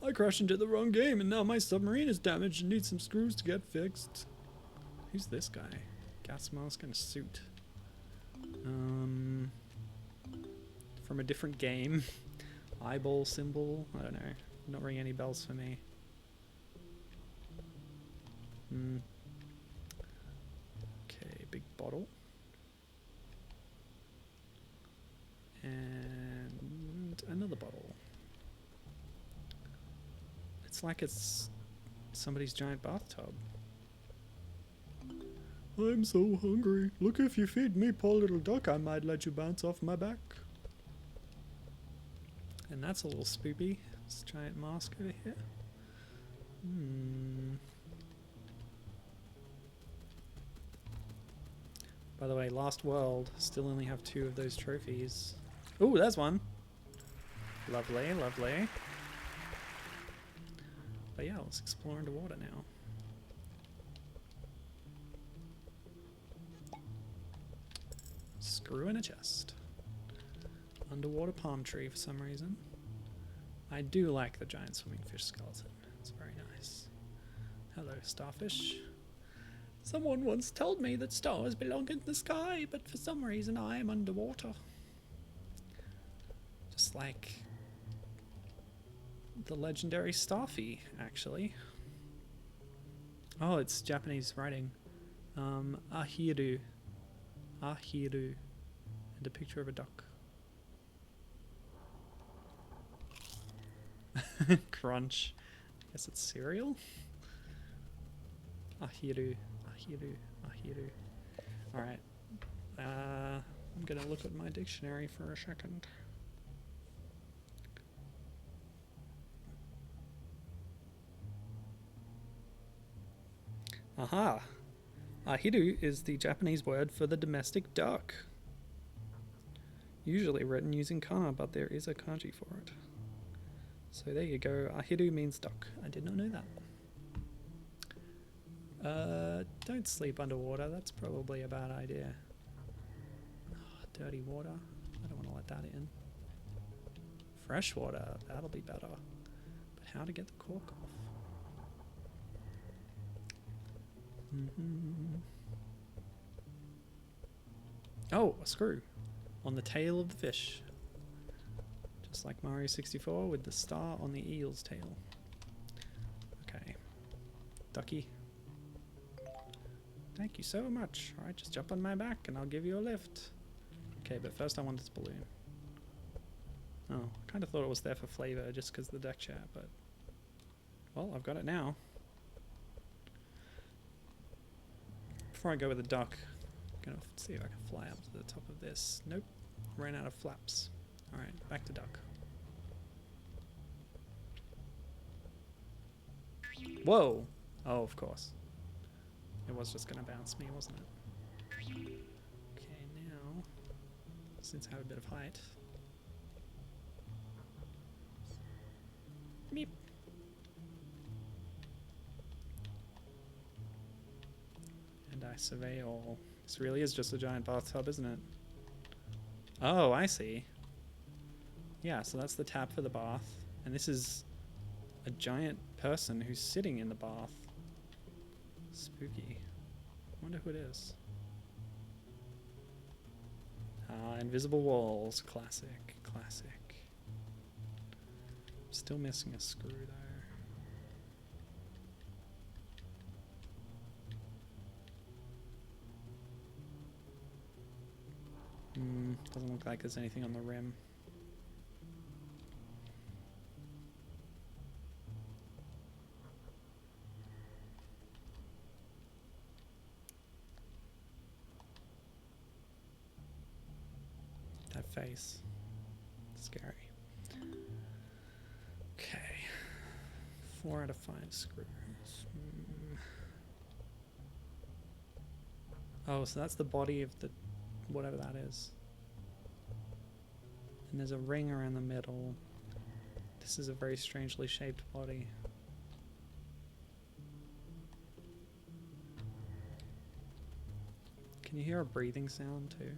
I crashed into the wrong game and now my submarine is damaged and needs some screws to get fixed. Who's this guy? Gas mask and a suit. From a different game. Eyeball symbol. I don't know. Not ringing any bells for me. Okay, big bottle. And another bottle. It's like it's somebody's giant bathtub. I'm so hungry. Look, if you feed me, poor little duck, I might let you bounce off my back. And that's a little spoopy. This giant mask over here. By the way, Last World still only have 2 of those trophies. Ooh, there's one. Lovely, lovely. But yeah, let's explore underwater now. Screw in a chest. Underwater palm tree for some reason. I do like the giant swimming fish skeleton. It's very nice. Hello, starfish. Someone once told me that stars belong in the sky, but for some reason I am underwater. Just like the legendary Starfy, actually. Oh, it's Japanese writing. Ahiru. Ahiru. And a picture of a duck. Crunch. I guess it's cereal? Ahiru. Ahiru. Ahiru. Alright. I'm gonna look at my dictionary for a second. Aha! Ahiru is the Japanese word for the domestic duck. Usually written using kana, but there is a kanji for it. So there you go. Ahiru means duck. I did not know that. Don't sleep underwater. That's probably a bad idea. Oh, dirty water. I don't want to let that in. Fresh water. That'll be better. But how to get the cork off? Oh, a screw on the tail of the fish. Just like Mario 64 with the star on the eel's tail. Okay. Ducky. Thank you so much. Alright, just jump on my back and I'll give you a lift. Okay, but first I want this balloon. Oh, I kind of thought it was there for flavor just because of the deck chair, but... Well, I've got it now. Before I go with the duck, I'm gonna see if I can fly up to the top of this. Nope, ran out of flaps. Alright, back to duck. Whoa! Oh, of course. It was just gonna bounce me, wasn't it? Okay, now, since I have a bit of height. Meep. And I survey all. This really is just a giant bathtub, isn't it? Oh, I see. Yeah, so that's the tap for the bath. And this is a giant person who's sitting in the bath. Spooky. Wonder who it is. Invisible walls. Classic. Classic. Still missing a screw though. Doesn't look like there's anything on the rim. That face. Scary. Okay. 4 out of 5 screws. Oh, so that's the body of the whatever that is. And there's a ring around the middle. This is a very strangely shaped body. Can you hear a breathing sound too?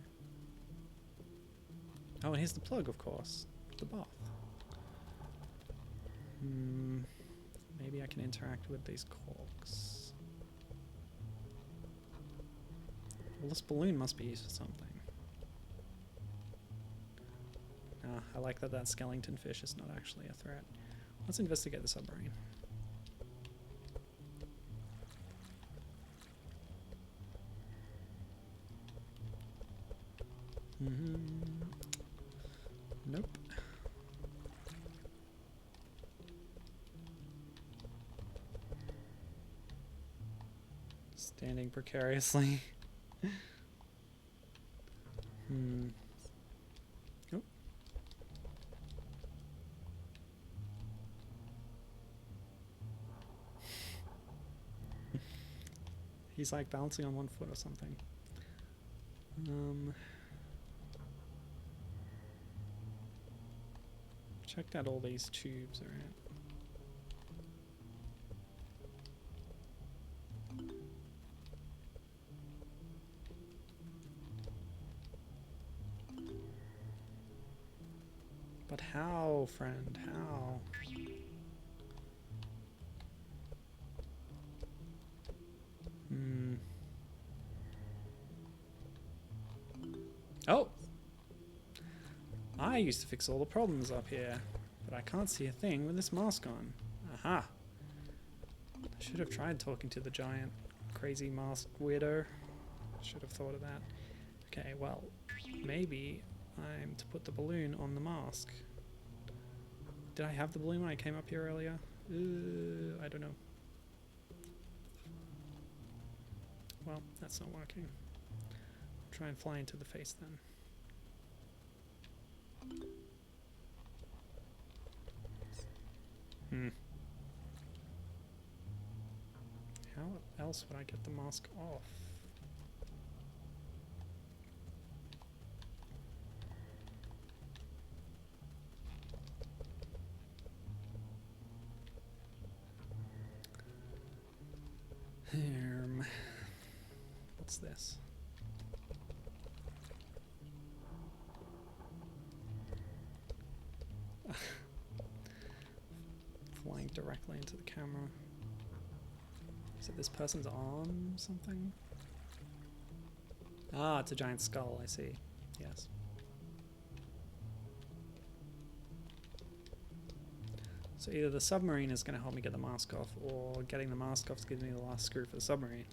Oh, and here's the plug, of course. The bath. Maybe I can interact with these corks. Well, this balloon must be used for something. I like that skeleton fish is not actually a threat. Let's investigate the submarine. Nope. Standing precariously. Nope. He's like balancing on one foot or something. Checked out all these tubes, alright. But how, friend? How? Oh! I used to fix all the problems up here, but I can't see a thing with this mask on. Aha! I should have tried talking to the giant, crazy mask weirdo. Should have thought of that. Okay, well, maybe I'm to put the balloon on the mask. Did I have the balloon when I came up here earlier? I don't know. Well, that's not working. I'll try and fly into the face then. How else would I get the mask off? What's this? Flying directly into the camera. Is it this person's arm or something? Ah, it's a giant skull, I see. Yes. So either the submarine is going to help me get the mask off, or getting the mask off gives me the last screw for the submarine.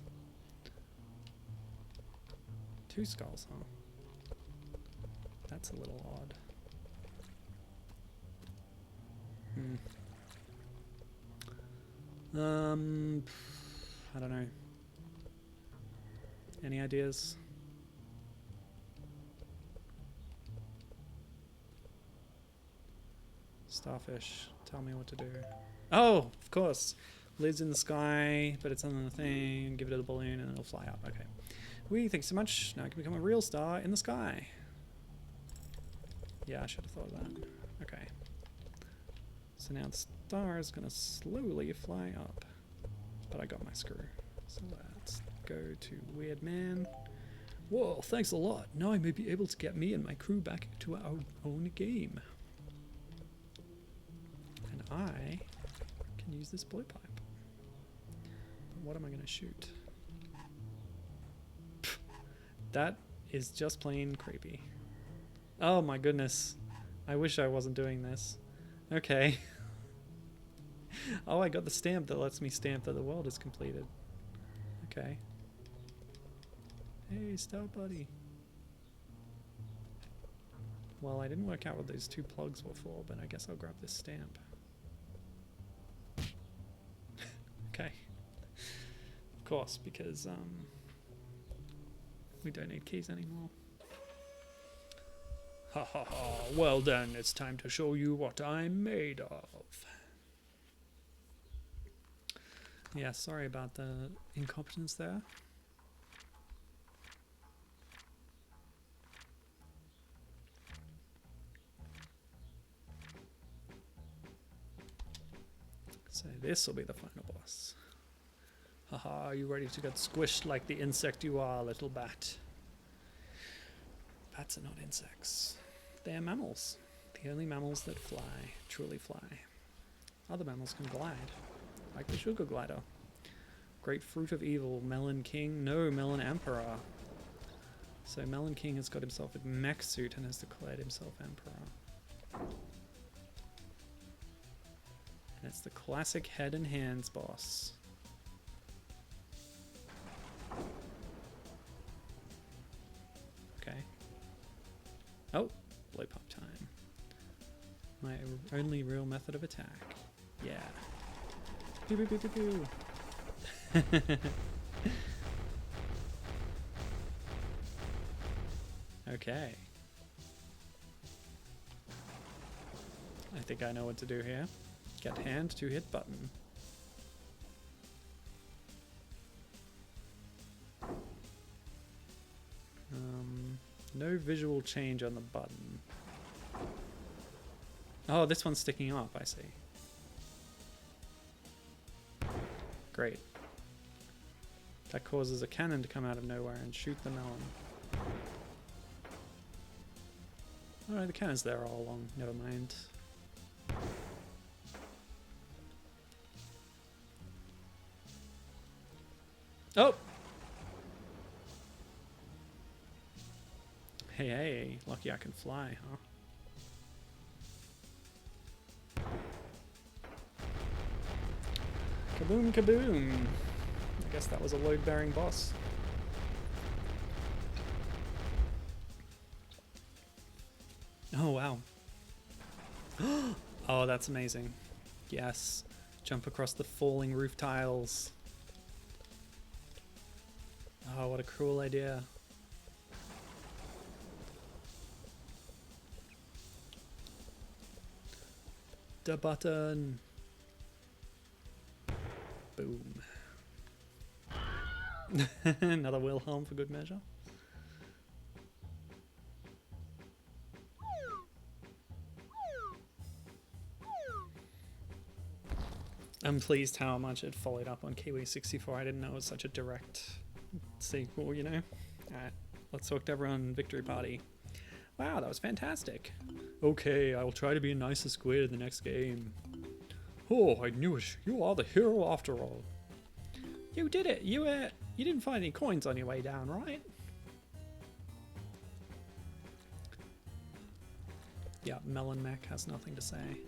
2 skulls, huh? That's a little odd. I don't know. Any ideas? Starfish, tell me what to do. Oh, of course. Lives in the sky, but it's on the thing. Give it a balloon and it'll fly up. Okay. Thanks so much. Now I can become a real star in the sky. Yeah, I should have thought of that. Okay. So now the star is going to slowly fly up. But I got my screw. So let's go to Weird Man. Whoa, thanks a lot. Now I may be able to get me and my crew back to our own game. I can use this blue pipe. What am I going to shoot? Pfft, that is just plain creepy. Oh my goodness. I wish I wasn't doing this. Okay. Oh, I got the stamp that lets me stamp that the world is completed. Okay. Hey, stout buddy. Well, I didn't work out what those two plugs were for, but I guess I'll grab this stamp. Okay. Of course, because we don't need keys anymore. Ha ha ha. Well then, it's time to show you what I'm made of. Yeah, sorry about the incompetence there. So this will be the final boss. Haha, are you ready to get squished like the insect you are, little bat? Bats are not insects. They are mammals. The only mammals that fly, truly fly. Other mammals can glide, like the sugar glider. Great fruit of evil, Melon King. No, Melon Emperor. So Melon King has got himself a mech suit and has declared himself Emperor. And it's the classic head and hands boss. Okay. Oh, blow pop time. My only real method of attack. Yeah. Pew pew pew pew pew. Okay. I think I know what to do here. Get hand to hit button. No visual change on the button. Oh, this one's sticking up, I see. Great. That causes a cannon to come out of nowhere and shoot the melon. Alright, the cannon's there all along, never mind. Oh! Hey, hey, lucky I can fly, huh? Kaboom, kaboom! I guess that was a load-bearing boss. Oh, wow. Oh, that's amazing. Yes. Jump across the falling roof tiles. Oh, what a cool idea. The button. Boom. Another Wilhelm for good measure. I'm pleased how much it followed up on Kiwi 64. I didn't know it was such a direct sequel, you know? Alright, let's talk to everyone Victory Party. Wow, that was fantastic. Okay, I will try to be a nicer squid in the next game. Oh, I knew it. You are the hero after all. You did it. You didn't find any coins on your way down, right? Yeah, Melon Mech has nothing to say.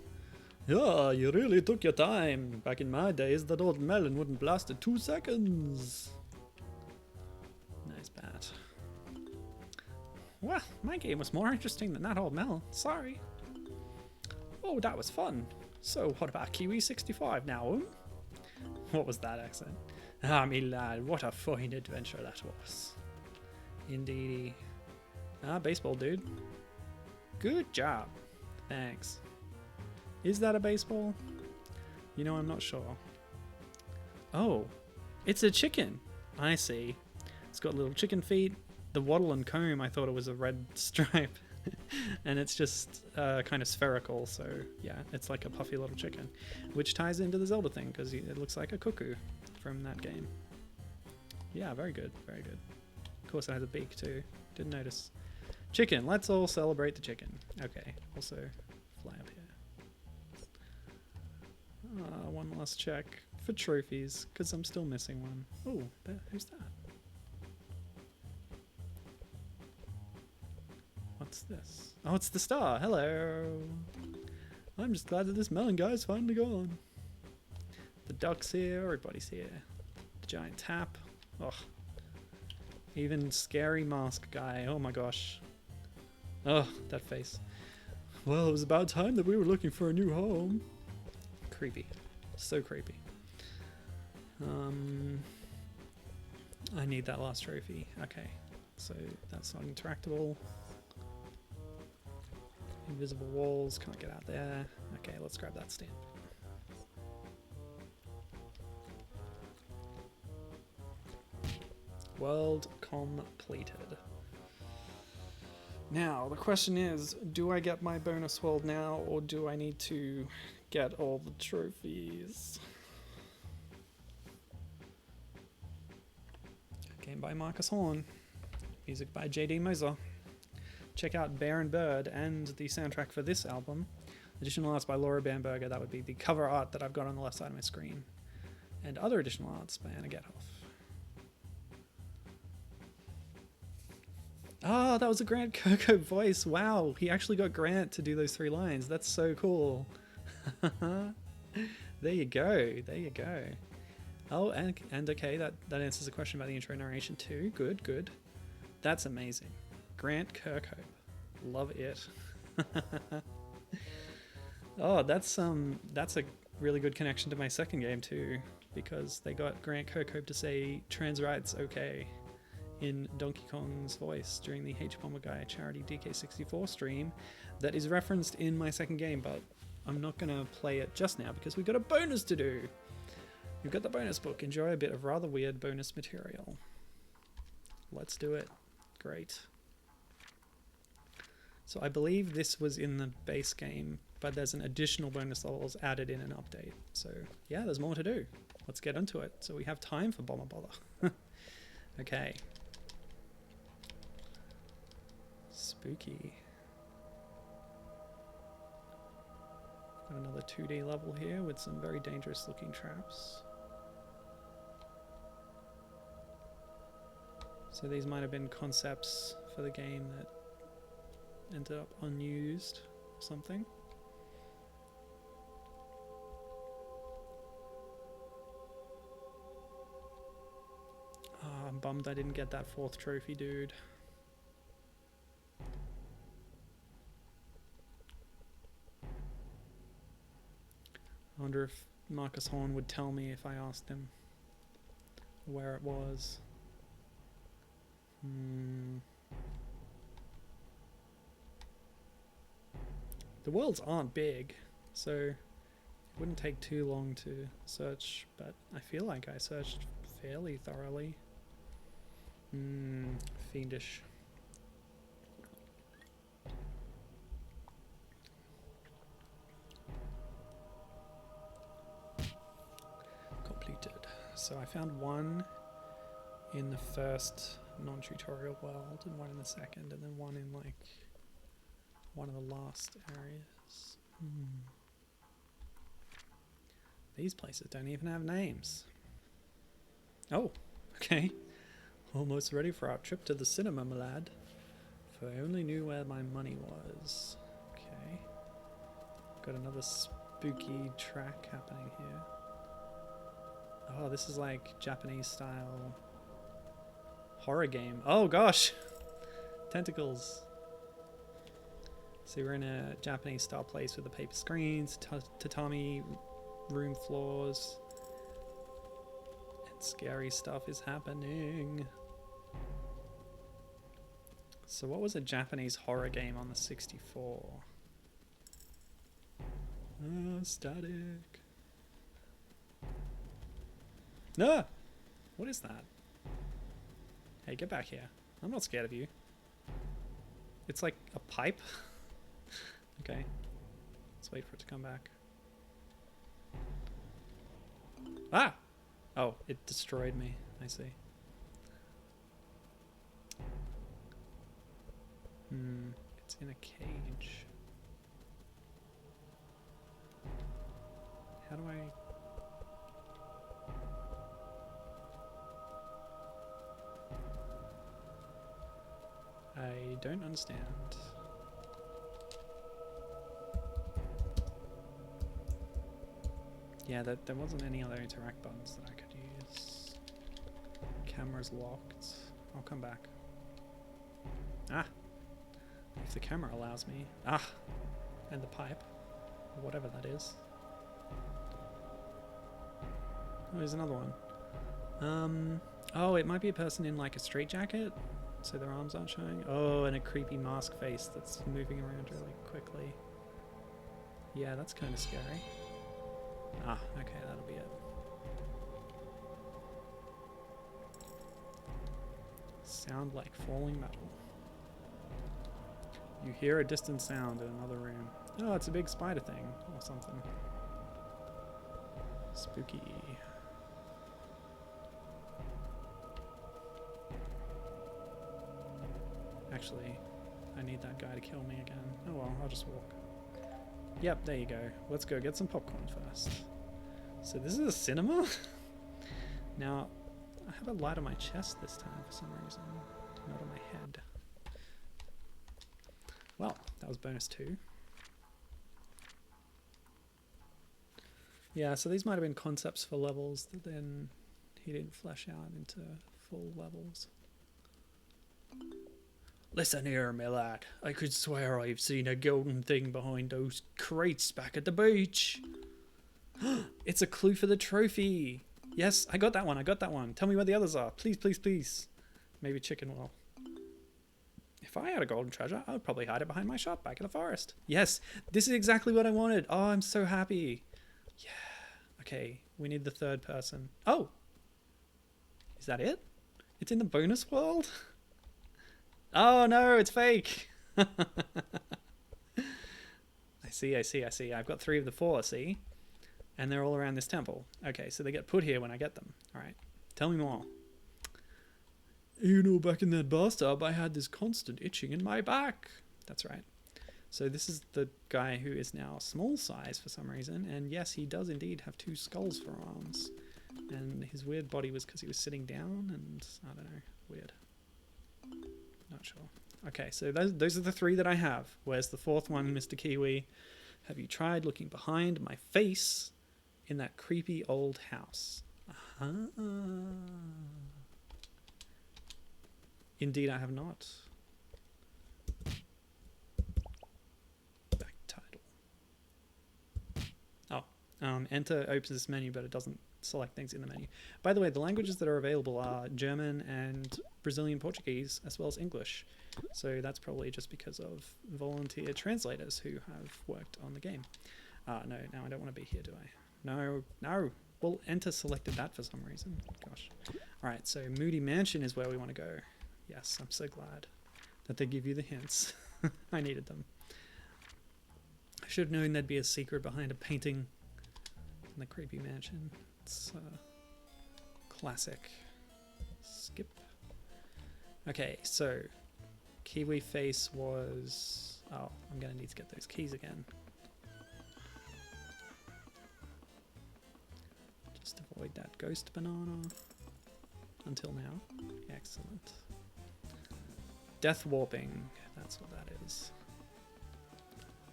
Yeah, you really took your time. Back in my days, that old melon wouldn't blast in 2 seconds. Nice bat. Well, my game was more interesting than that old melon. Sorry. Oh, that was fun. So, what about Kiwi 65 now, What was that accent? Ah, me lad, what a fine adventure that was. Indeedy. Ah, baseball dude. Good job. Thanks. Is that a baseball? You know, I'm not sure. Oh, it's a chicken. I see. It's got little chicken feet. The wattle and comb, I thought it was a red stripe. And it's just kind of spherical, so yeah, it's like a puffy little chicken. Which ties into the Zelda thing, because it looks like a cuckoo from that game. Yeah, very good, very good. Of course it has a beak too. Didn't notice. Chicken, let's all celebrate the chicken. Okay, also fly up here. one last check for trophies, because I'm still missing one. Oh, who's that? What's this? Oh, it's the star. Hello. I'm just glad that this melon guy's finally gone. The duck's here. Everybody's here. The giant tap. Oh. Even scary mask guy. Oh my gosh. Oh, that face. Well, it was about time that we were looking for a new home. Creepy. So creepy. I need that last trophy. Okay. So that's not interactable. Invisible walls. Can't get out there. Okay, let's grab that stamp. World completed. Now, the question is, do I get my bonus world now, or do I need to get all the trophies? Game by Marcus Horn. Music by J.D. Moser. Check out Bear and Bird and the soundtrack for this album. Additional arts by Laura Bamberger. That would be the cover art that I've got on the left side of my screen. And other additional arts by Anna Gethoff. Oh, that was a Grant Kirkhope voice. Wow, he actually got Grant to do those 3 lines. That's so cool. There you go. There you go. Oh, and okay, that answers the question about the intro narration too. Good, good. That's amazing. Grant Kirkhope. Love it. Oh, that's a really good connection to my second game too, because they got Grant Kirkhope to say trans rights okay in Donkey Kong's voice during the Hbomberguy charity DK64 stream that is referenced in my second game, but I'm not going to play it just now because we've got a bonus to do. You've got the bonus book. Enjoy a bit of rather weird bonus material. Let's do it. Great. So I believe this was in the base game, but there's an additional bonus levels added in an update. So yeah, there's more to do. Let's get into it. So we have time for Beaver Bother. Okay. Spooky. Got another 2D level here with some very dangerous looking traps. So these might have been concepts for the game that ended up unused or something. Oh, I'm bummed I didn't get that 4th trophy, dude. I wonder if Marcus Horn would tell me if I asked him where it was. The worlds aren't big, so it wouldn't take too long to search, but I feel like I searched fairly thoroughly. Fiendish. Completed. So I found one in the first non-tutorial world and one in the second, and then one in like one of the last areas. These places don't even have names. Oh, okay. Almost ready for our trip to the cinema, my lad. If I only knew where my money was. Okay. Got another spooky track happening here. Oh, this is like Japanese style horror game. Oh gosh! Tentacles. So we're in a Japanese style place with the paper screens, tatami room floors, and scary stuff is happening. So what was a Japanese horror game on the 64? Static. No! What is that? Hey, get back here. I'm not scared of you. It's like a pipe. Okay. Let's wait for it to come back. Ah! Oh, it destroyed me. I see. It's in a cage. How do I... don't understand. Yeah, there wasn't any other interact buttons that I could use. Camera's locked. I'll come back. Ah! If the camera allows me. Ah! And the pipe. Or whatever that is. Oh, there's another one. Oh, it might be a person in like a straitjacket, so their arms aren't showing. Oh, and a creepy mask face that's moving around really quickly. Yeah, that's kind of scary. Ah, okay, that'll be it. Sound like falling metal. You hear a distant sound in another room. Oh, it's a big spider thing or something. Spooky. Actually, I need that guy to kill me again. Oh well, I'll just walk. Yep, there you go. Let's go get some popcorn first. So this is a cinema? Now, I have a light on my chest this time for some reason, not on my head. Well, that was bonus 2. Yeah, so these might have been concepts for levels that then he didn't flesh out into full levels. Listen here, my lad. I could swear I've seen a golden thing behind those crates back at the beach. It's a clue for the trophy. Yes, I got that one. I got that one. Tell me where the others are. Please, please, please. Maybe chicken will. If I had a golden treasure, I would probably hide it behind my shop back in the forest. Yes, this is exactly what I wanted. Oh, I'm so happy. Yeah. Okay, we need the third person. Oh! Is that it? It's in the bonus world? Oh no, it's fake! I see. I've got 3 of the 4, see? And they're all around this temple. Okay, so they get put here when I get them. Alright, tell me more. You know, back in that bathtub, I had this constant itching in my back. That's right. So this is the guy who is now small size for some reason. And yes, he does indeed have 2 skulls for arms. And his weird body was because he was sitting down and, I don't know, weird. Not sure. Okay, so those are the 3 that I have. Where's the 4th one, Mr. Kiwi? Have you tried looking behind my face in that creepy old house? Indeed, I have not. Back title. Oh, enter opens this menu, but it doesn't select things in the menu. By the way, the languages that are available are German and Brazilian Portuguese, as well as English. So that's probably just because of volunteer translators who have worked on the game. No, now I don't want to be here, do I? No. Well, enter selected that for some reason. Gosh. Alright, so Moody Mansion is where we want to go. Yes, I'm so glad that they give you the hints. I needed them. I should have known there'd be a secret behind a painting in the creepy mansion. It's classic. Skip. Okay, so Kiwi face was... Oh, I'm going to need to get those keys again. Just avoid that ghost banana. Until now. Excellent. Death warping. That's what that is.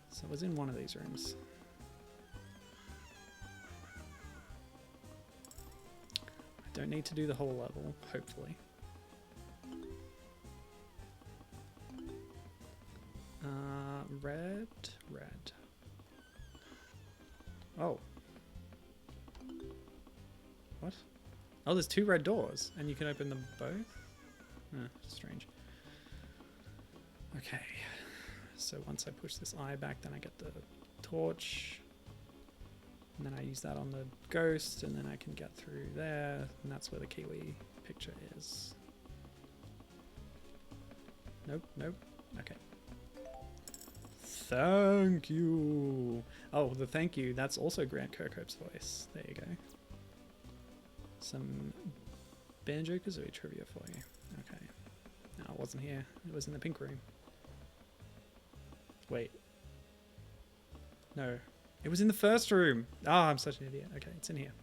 So it was in one of these rooms. I don't need to do the whole level, hopefully. Red. Oh. What? Oh, there's 2 red doors, and you can open them both? Strange. Okay. So once I push this eye back, then I get the torch. And then I use that on the ghost, and then I can get through there, and that's where the Kiwi picture is. Nope. Okay. Thank you. Oh, the thank you. That's also Grant Kirkhope's voice. There you go. Some Banjo-Kazooie trivia for you. Okay. No, it wasn't here. It was in the pink room. Wait. No. It was in the first room. Ah, I'm such an idiot. Okay, it's in here.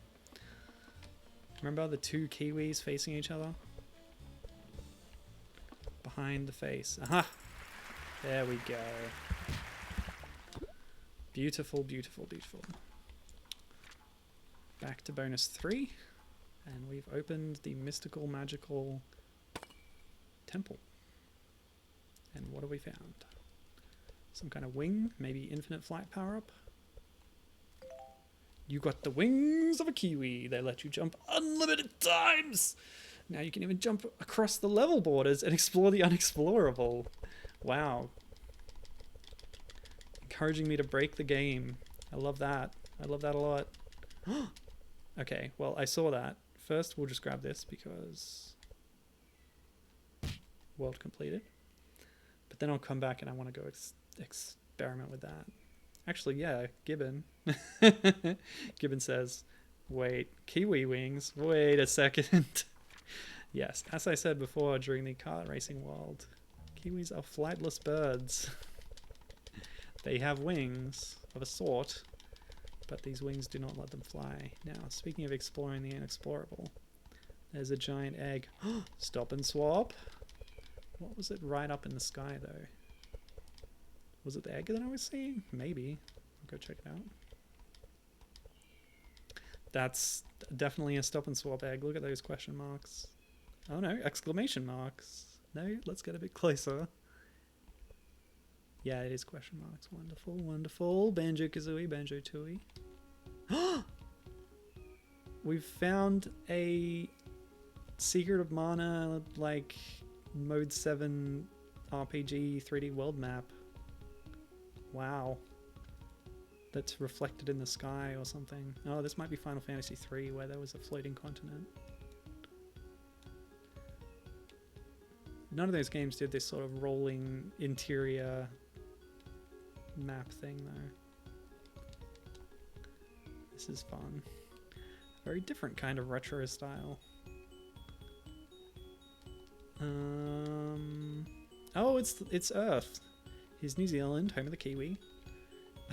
Remember the 2 Kiwis facing each other? Behind the face. Aha! There we go. Beautiful, beautiful, beautiful. Back to bonus 3. And we've opened the mystical, magical temple. And what have we found? Some kind of wing, maybe infinite flight power-up. You got the wings of a kiwi. They let you jump unlimited times. Now you can even jump across the level borders and explore the unexplorable. Wow. Encouraging me to break the game. I love that. I love that a lot. Okay, well, I saw that. First, we'll just grab this because world completed. But then I'll come back and I want to go experiment with that. Actually, yeah, Gibbon. Gibbon says, wait, kiwi wings? Wait a second. Yes, as I said before during the kart racing world, kiwis are flightless birds. They have wings of a sort, but these wings do not let them fly. Now, speaking of exploring the unexplorable, there's a giant egg. Stop and swap. What was it right up in the sky, though? Was it the egg that I was seeing? Maybe. I'll go check it out. That's definitely a stop and swap egg. Look at those question marks. Oh no, exclamation marks. No, let's get a bit closer. Yeah, it is question marks. Wonderful, wonderful. Banjo-Kazooie, Banjo-Tooie. We've found a Secret of Mana, like, Mode 7 RPG 3D world map. Wow. That's reflected in the sky or something. Oh, this might be Final Fantasy 3 where there was a floating continent. None of those games did this sort of rolling interior map thing though. This is fun. Very different kind of retro style. Oh, it's Earth. Here's New Zealand, home of the kiwi.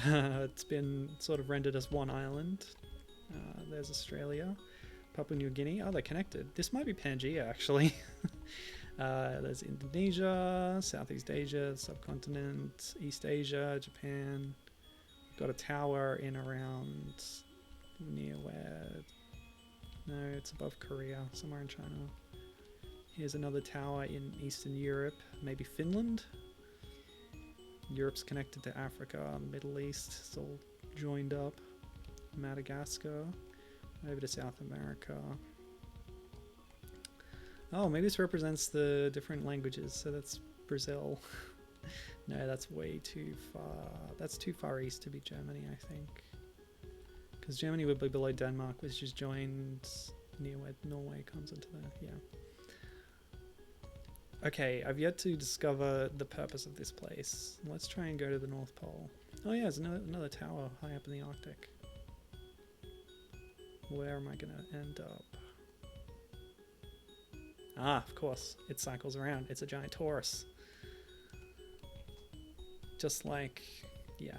It's been sort of rendered as one island. There's Australia, Papua New Guinea. Oh, they're connected. This might be Pangaea, actually. There's Indonesia, Southeast Asia, subcontinent, East Asia, Japan. Got a tower in around near where... No, it's above Korea, somewhere in China. Here's another tower in Eastern Europe, maybe Finland. Europe's connected to Africa, Middle East, it's all joined up. Madagascar, over to South America. Oh, maybe this represents the different languages, so that's Brazil. No, that's way too far. That's too far east to be Germany, I think. Because Germany would be below Denmark, which is joined near where Norway comes into the... yeah. Okay, I've yet to discover the purpose of this place. Let's try and go to the North Pole. Oh yeah, there's another tower high up in the Arctic. Where am I going to end up? Ah, of course, it cycles around. It's a giant torus. Just like, yeah.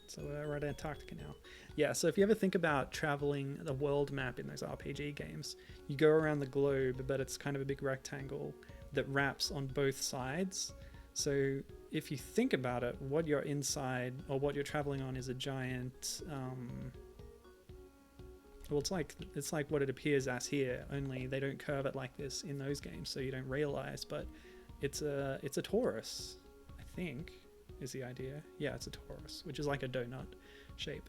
So we're at Antarctica now. Yeah, so if you ever think about traveling the world map in those RPG games, you go around the globe, but it's kind of a big rectangle that wraps on both sides. So if you think about it, what you're inside or what you're traveling on is a giant well, it's like what it appears as here, only they don't curve it like this in those games, so you don't realize, but it's a torus, I think is the idea. Yeah, it's a torus, which is like a donut shape.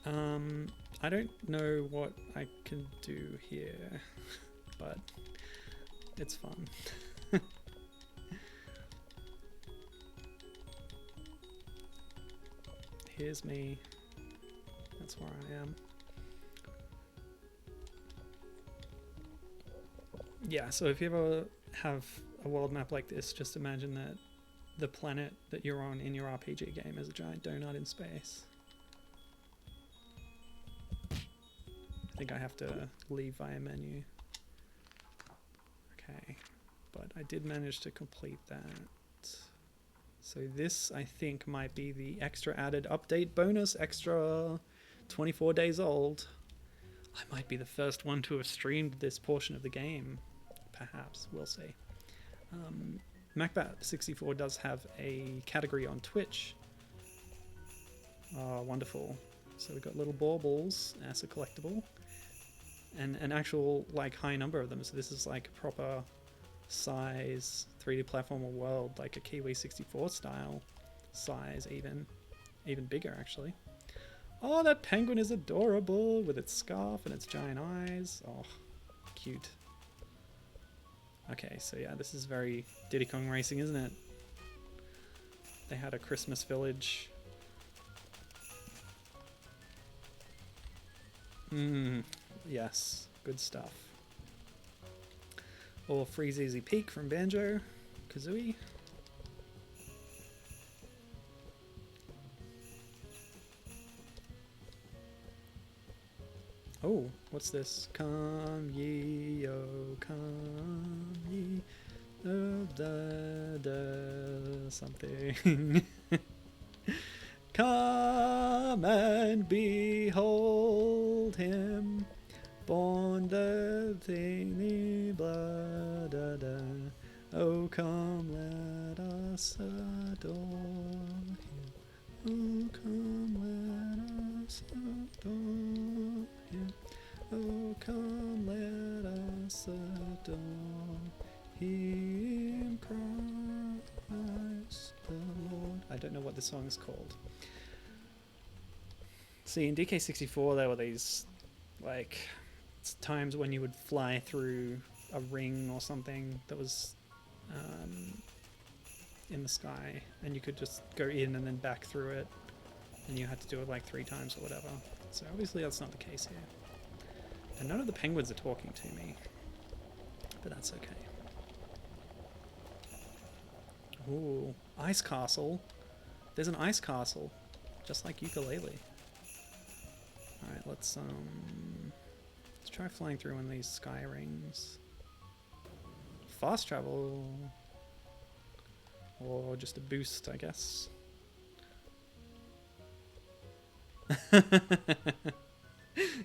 I don't know what I can do here, but it's fun. Here's me. That's where I am. Yeah, so if you ever have a world map like this, just imagine that the planet that you're on in your RPG game is a giant donut in space. I think I have to leave via menu. Okay, but I did manage to complete that. So this, I think, might be the extra added update bonus, extra 24 days old. I might be the first one to have streamed this portion of the game. Perhaps, we'll see. MacBat 64 does have a category on Twitch. Oh, wonderful. So we've got little baubles as a collectible. And an actual, like, high number of them. So this is like a proper size 3D platformer world, like a Kiwi 64 style size, even bigger actually. Oh, that penguin is adorable with its scarf and its giant eyes. Oh, cute. Okay, so yeah, this is very Diddy Kong Racing, isn't it? They had a Christmas village. Yes, good stuff. Or Freeze Easy Peak from Banjo Kazooie. Oh, what's this? Come ye, oh come ye, oh something. Come and behold him, born the thinly blood. Oh, come, let us adore him. Oh, come, let us adore him. Oh, come, let us adore him, Christ the Lord. I don't know what the song is called. See, in DK64 there were these, like, times when you would fly through a ring or something that was in the sky, and you could just go in and then back through it, and you had to do it like 3 times or whatever. So obviously that's not the case here. And none of the penguins are talking to me, but that's okay. Ooh, ice castle. There's an ice castle, just like ukulele. Alright, let's try flying through one of these sky rings. Fast travel. Or just a boost, I guess.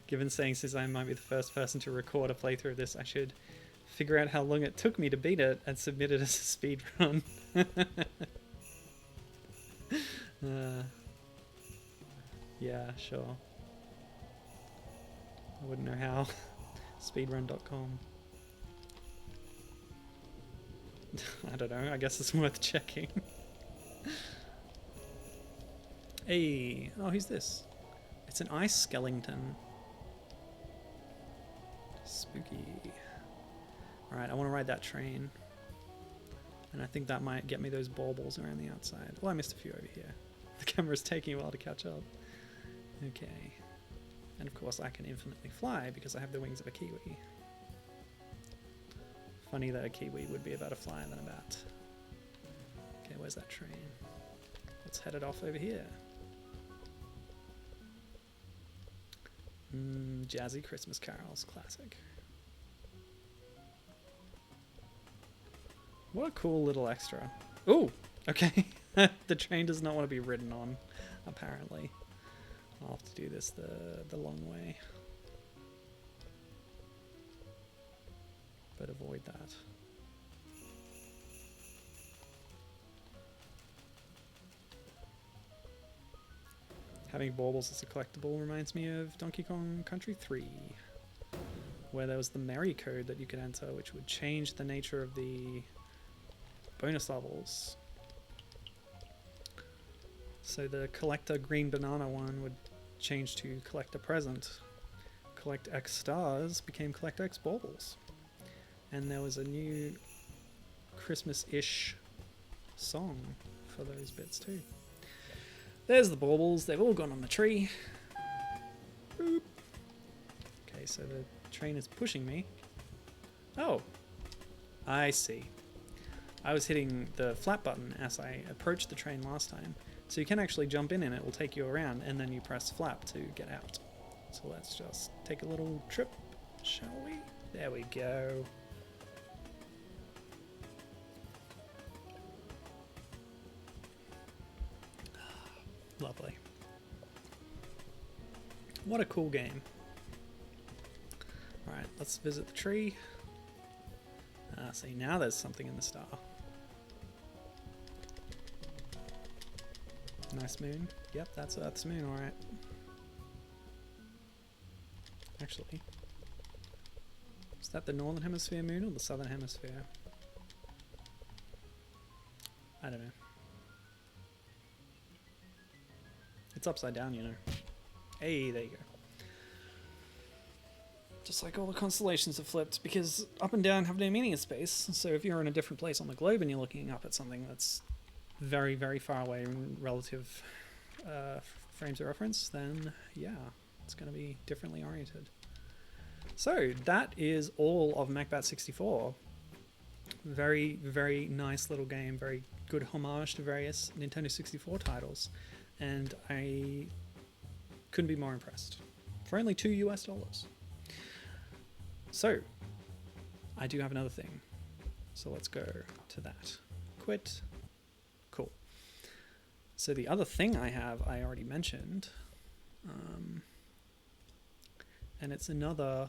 Given saying since I might be the first person to record a playthrough of this, I should figure out how long it took me to beat it and submit it as a speed run. Yeah, sure. I wouldn't know how. Speedrun.com. I don't know, I guess it's worth checking. Hey, oh, who's this? It's an ice skeleton. Spooky. Alright, I want to ride that train. And I think that might get me those baubles around the outside. Oh, I missed a few over here. The camera's taking a while to catch up. Okay. And of course I can infinitely fly because I have the wings of a kiwi. Funny that a kiwi would be a better flyer than a bat. Okay, where's that train? Let's head it off over here. Jazzy Christmas carols, classic. What a cool little extra. Ooh, okay. The train does not want to be ridden on, apparently. I'll have to do this the long way. But avoid that. Having baubles as a collectible reminds me of Donkey Kong Country 3, where there was the Merry code that you could enter, which would change the nature of the bonus levels. So the collector green banana one would change to collector present. Collect X stars became collect X baubles. And there was a new Christmas-ish song for those bits too. There's the baubles, they've all gone on the tree. Boop. Okay, so the train is pushing me. Oh, I see. I was hitting the flat button as I approached the train last time. So you can actually jump in and it will take you around, and then you press flap to get out. So let's just take a little trip, shall we? There we go. Lovely. What a cool game. Alright, let's visit the tree. See, now there's something in the star. Nice moon. Yep, that's Earth's moon, alright. Actually, is that the northern hemisphere moon or the southern hemisphere? I don't know. It's upside down, you know. Hey, there you go. Just like all the constellations have flipped, because up and down have no meaning in space. So if you're in a different place on the globe and you're looking up at something that's very, very far away in relative frames of reference, then yeah, it's going to be differently oriented. So that is all of MacBat 64. Very, very nice little game. Very good homage to various Nintendo 64 titles. And I couldn't be more impressed. For only $2 US. So, I do have another thing. So let's go to that. Quit. Cool. So the other thing I have, I already mentioned. And it's another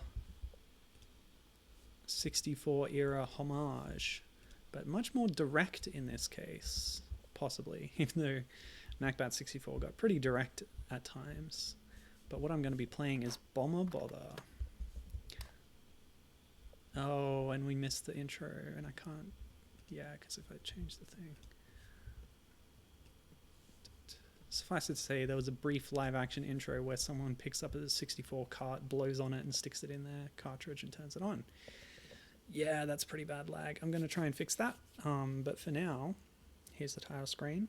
64 era homage, but much more direct in this case, possibly, even though MacBat 64 got pretty direct at times. But what I'm going to be playing is Beaver Bother. Oh, and we missed the intro, and I can't... Yeah, because if I change the thing... Suffice it to say, there was a brief live-action intro where someone picks up a 64 cart, blows on it, and sticks it in their cartridge and turns it on. Yeah, that's pretty bad lag. I'm going to try and fix that. But for now, here's the title screen.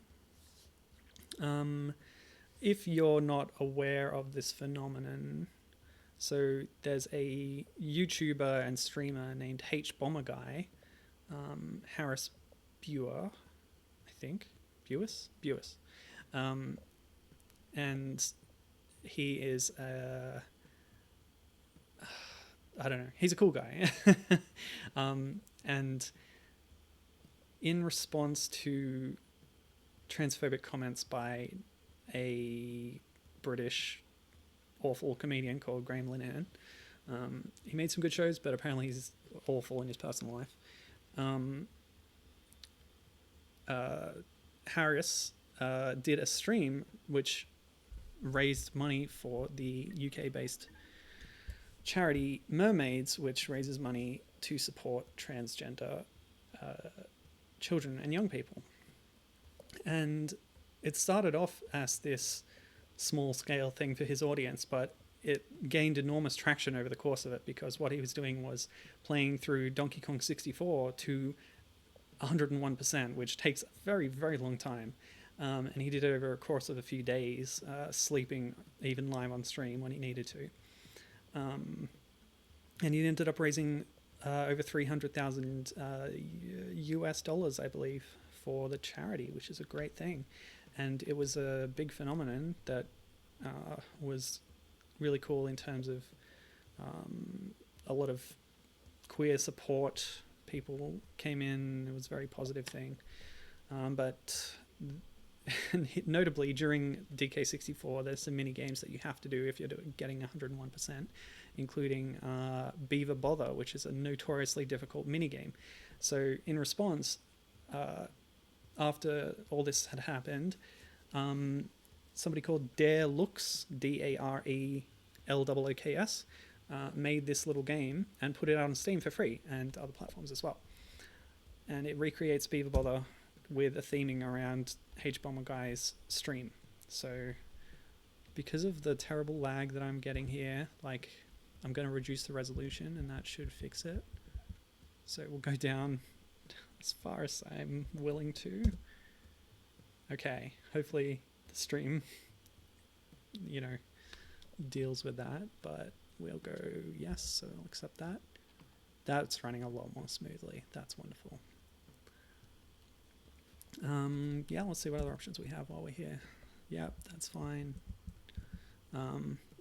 If you're not aware of this phenomenon, so there's a YouTuber and streamer named Hbomberguy, Harris Buer, I think. Buis? And he is I don't know, he's a cool guy. And in response to transphobic comments by a British awful comedian called Graham Linehan, he made some good shows, but apparently he's awful in his personal life. Harris did a stream which raised money for the UK-based charity Mermaids, which raises money to support transgender children and young people. And it started off as this small-scale thing for his audience, but it gained enormous traction over the course of it, because what he was doing was playing through Donkey Kong 64 to 101%, which takes a very, very long time. And he did it over a course of a few days, sleeping even live on stream when he needed to. And he ended up raising over $300,000 US, I believe, for the charity, which is a great thing. And it was a big phenomenon that was really cool in terms of a lot of queer support. People came in. It was a very positive thing. But notably, during DK64, there's some mini games that you have to do if you're getting 101%, including Beaver Bother, which is a notoriously difficult mini game. So in response, after all this had happened, somebody called Darelooks, Darellooks, made this little game and put it out on Steam for free and other platforms as well. And it recreates Beaver Bother with a theming around Hbomberguy's stream. So because of the terrible lag that I'm getting here, like, I'm going to reduce the resolution and that should fix it. So we'll go down as far as I'm willing to. Okay, hopefully the stream, deals with that, but we'll go yes, so I'll accept that. That's running a lot more smoothly. That's wonderful. Yeah, let's see what other options we have while we're here. Yep, that's fine.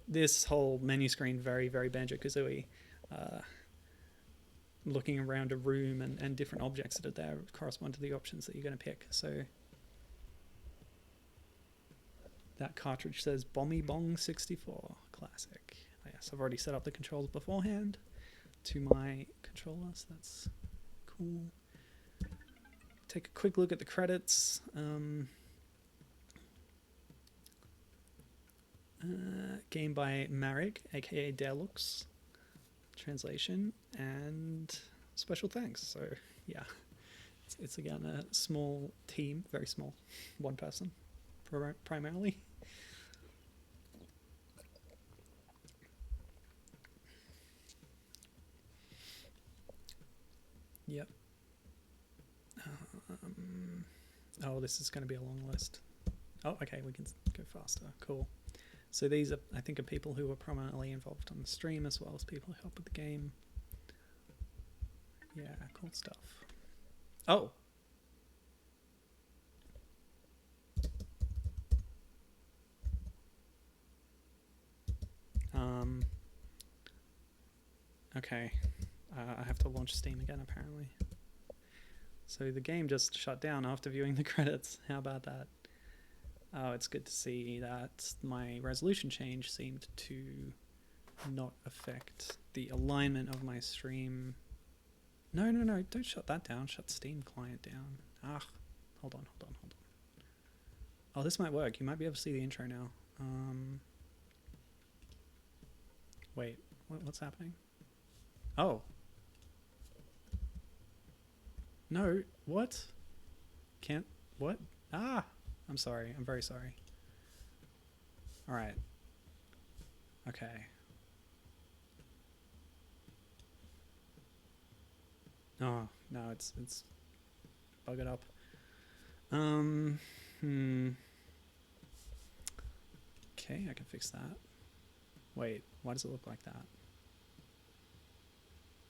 This whole menu screen, very, very Banjo-Kazooie. Looking around a room and different objects that are there correspond to the options that you're going to pick. So that cartridge says Bommy Bong 64 Classic. Yes, I've already set up the controls beforehand to my controller, so that's Cool. Take a quick look at the credits. Game by Marig, aka Dalux. Translation and special thanks. So yeah, it's again a small team, very small, one person primarily. Yep. Oh, this is going to be a long list. Oh, okay, we can go faster. Cool. So these are, I think, are people who are prominently involved on the stream as well as people who help with the game. Yeah, cool stuff. Oh! Okay. I have to launch Steam again, apparently. So the game just shut down after viewing the credits. How about that? Oh, it's good to see that my resolution change seemed to not affect the alignment of my stream. No, don't shut that down. Shut Steam client down. Ah, hold on. Oh, this might work. You might be able to see the intro now. Wait, what's happening? Oh. No, what? Can't, what? Ah! I'm sorry. I'm very sorry. All right. Okay. Oh, no, it's buggered up. Okay, I can fix that. Wait, why does it look like that?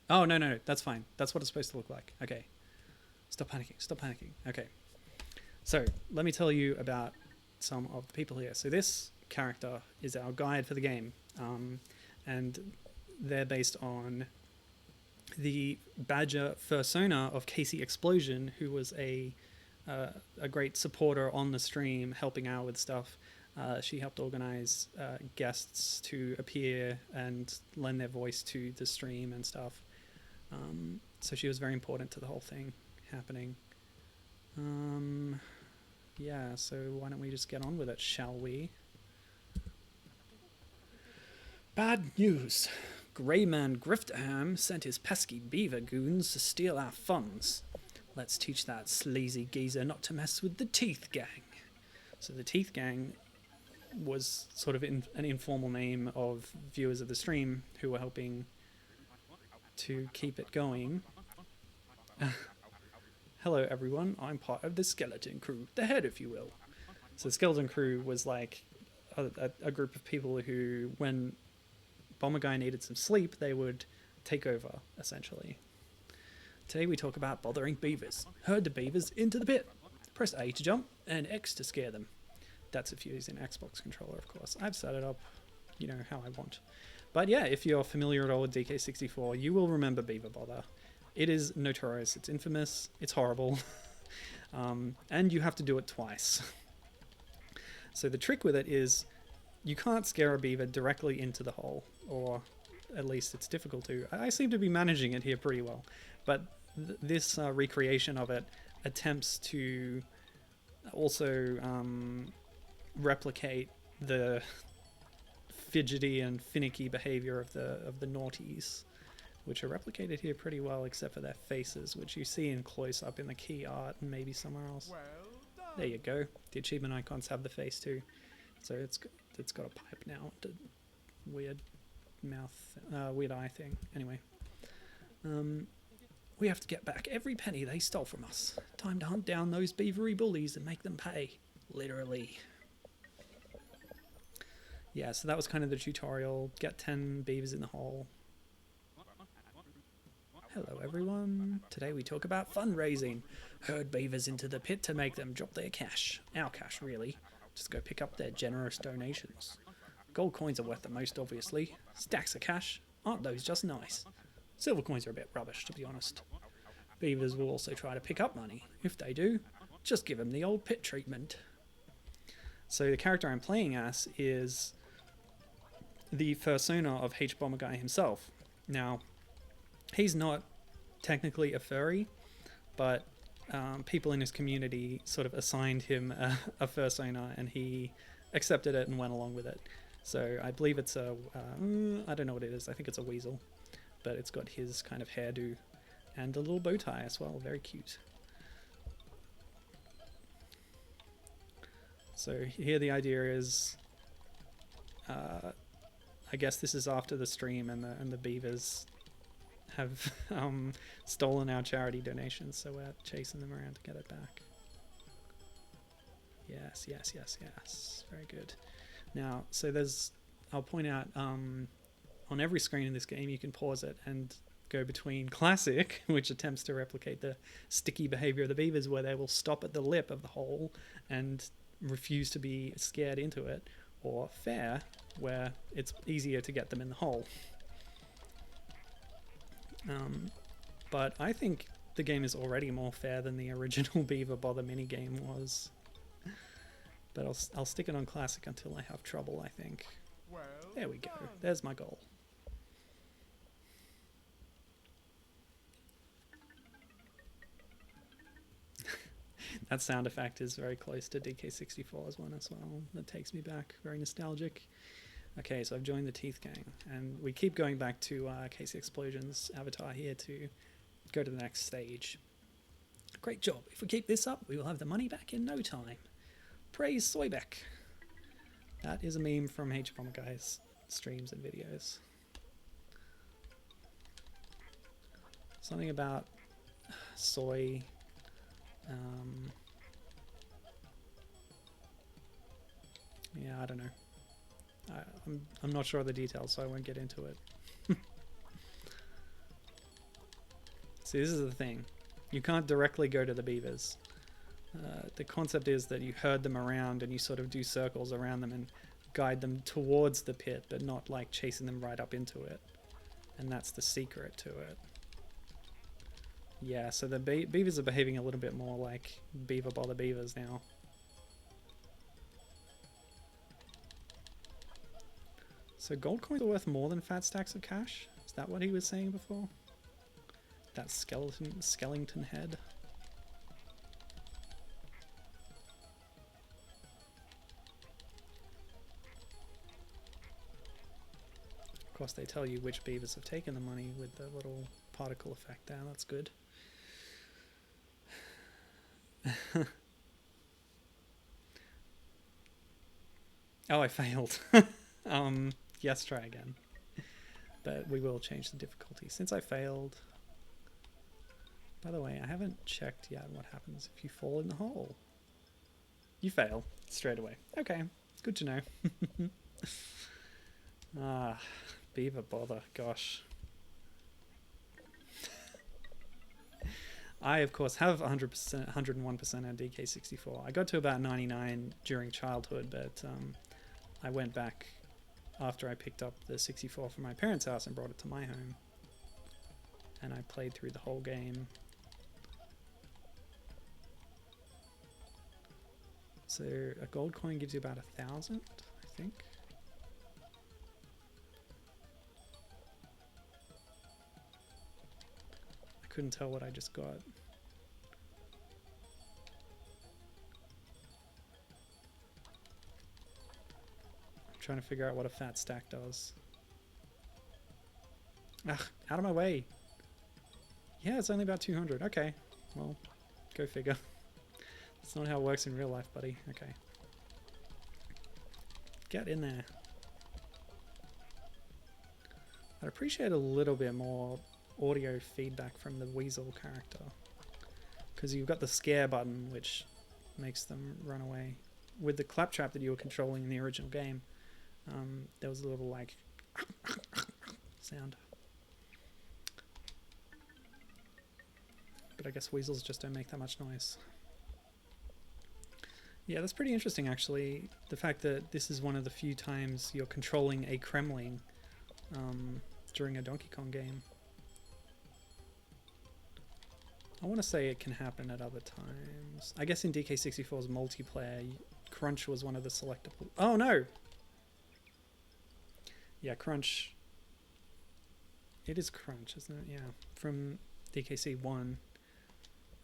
Oh, no, that's fine. That's what it's supposed to look like. Okay. Stop panicking. Okay. So, let me tell you about some of the people here. So this character is our guide for the game. And they're based on the Badger fursona of Casey Explosion, who was a great supporter on the stream, helping out with stuff. She helped organize guests to appear and lend their voice to the stream and stuff. So she was very important to the whole thing happening. Yeah, so why don't we just get on with it, shall we? Bad news. Greyman Grifterham sent his pesky beaver goons to steal our funds. Let's teach that sleazy geezer not to mess with the Teeth Gang. So the Teeth Gang was sort of an informal name of viewers of the stream who were helping to keep it going. Hello everyone, I'm part of the Skeleton Crew, the head if you will. So the Skeleton Crew was like a group of people who, when Hbomberguy needed some sleep, they would take over, essentially. Today we talk about bothering beavers. Herd the beavers into the pit. Press A to jump and X to scare them. That's if you're using an Xbox controller, of course. I've set it up, you know, how I want. But yeah, if you're familiar at all with DK64, you will remember Beaver Bother. It is notorious, it's infamous, it's horrible, and you have to do it twice. So the trick with it is you can't scare a beaver directly into the hole, or at least it's difficult to. I seem to be managing it here pretty well, but this recreation of it attempts to also replicate the fidgety and finicky behavior of the naughties, which are replicated here pretty well, except for their faces, which you see in close up in the key art and maybe somewhere else. Well done. There you go. The achievement icons have the face too, so it's got a pipe now. Weird mouth, weird eye thing. Anyway, we have to get back every penny they stole from us. Time to hunt down those beavery bullies and make them pay, literally. Yeah, so that was kind of the tutorial. Get 10 beavers in the hole. Hello everyone. Today we talk about fundraising. Herd beavers into the pit to make them drop their cash. Our cash, really. Just go pick up their generous donations. Gold coins are worth the most, obviously. Stacks of cash. Aren't those just nice? Silver coins are a bit rubbish, to be honest. Beavers will also try to pick up money. If they do, just give them the old pit treatment. So the character I'm playing as is the fursona of Hbomberguy himself. Now, he's not technically a furry. but people in his community sort of assigned him a first owner, and he accepted it and went along with it. So I believe it's a, I don't know what it is, I think it's a weasel, but it's got his kind of hairdo and a little bow tie as well, very cute. So here the idea is, I guess this is after the stream and the beavers have stolen our charity donations, so we're chasing them around to get it back. Yes, yes, yes, yes. Very good. Now, so there's, I'll point out, on every screen in this game you can pause it and go between classic, which attempts to replicate the sticky behavior of the beavers, where they will stop at the lip of the hole and refuse to be scared into it, or fair, where it's easier to get them in the hole. But I think the game is already more fair than the original Beaver Bother minigame was. But I'll stick it on classic until I have trouble, I think. Well There we go. done. There's my goal. That sound effect is very close to DK64's one as well. That takes me back. Very nostalgic. Okay, so I've joined the Teeth Gang, and we keep going back to Casey Explosion's avatar here to go to the next stage. Great job. If we keep this up, we will have the money back in no time. Praise Soybeck. That is a meme from Hbomberguy's streams and videos. Something about soy. Yeah, I don't know. I'm not sure of the details, so I won't get into it. See, this is the thing. You can't directly go to the beavers. The concept is that you herd them around and you sort of do circles around them and guide them towards the pit, but not like chasing them right up into it. And that's the secret to it. Yeah, so the beavers are behaving a little bit more like Beaver Bother beavers now. So gold coins are worth more than fat stacks of cash? Is that what he was saying before? That skeleton head. Of course they tell you which beavers have taken the money with the little particle effect there, that's good. Oh, I failed. Yes, try again. But we will change the difficulty. Since I failed... By the way, I haven't checked yet what happens if you fall in the hole. You fail straight away. Okay, good to know. Ah, Beaver Bother, gosh. I, of course, have 100%, 101% on DK64. I got to about 99 during childhood, but I went back after I picked up the 64 from my parents' house and brought it to my home. And I played through the whole game. So a gold coin gives you about 1,000, I think. I couldn't tell what I just got. I'm trying to figure out what a fat stack does. Ugh, out of my way. Yeah, it's only about 200. Okay, well, go figure. That's not how it works in real life, buddy. Okay. Get in there. I'd appreciate a little bit more audio feedback from the weasel character. Because you've got the scare button, which makes them run away. With the claptrap that you were controlling in the original game, there was a little, like, sound. But I guess weasels just don't make that much noise. Yeah, that's pretty interesting, actually. The fact that this is one of the few times you're controlling a Kremling during a Donkey Kong game. I want to say it can happen at other times. I guess in DK64's multiplayer, Crunch was one of the selectable... Oh, no! Yeah, Crunch... It is Crunch, isn't it? Yeah. From DKC 1.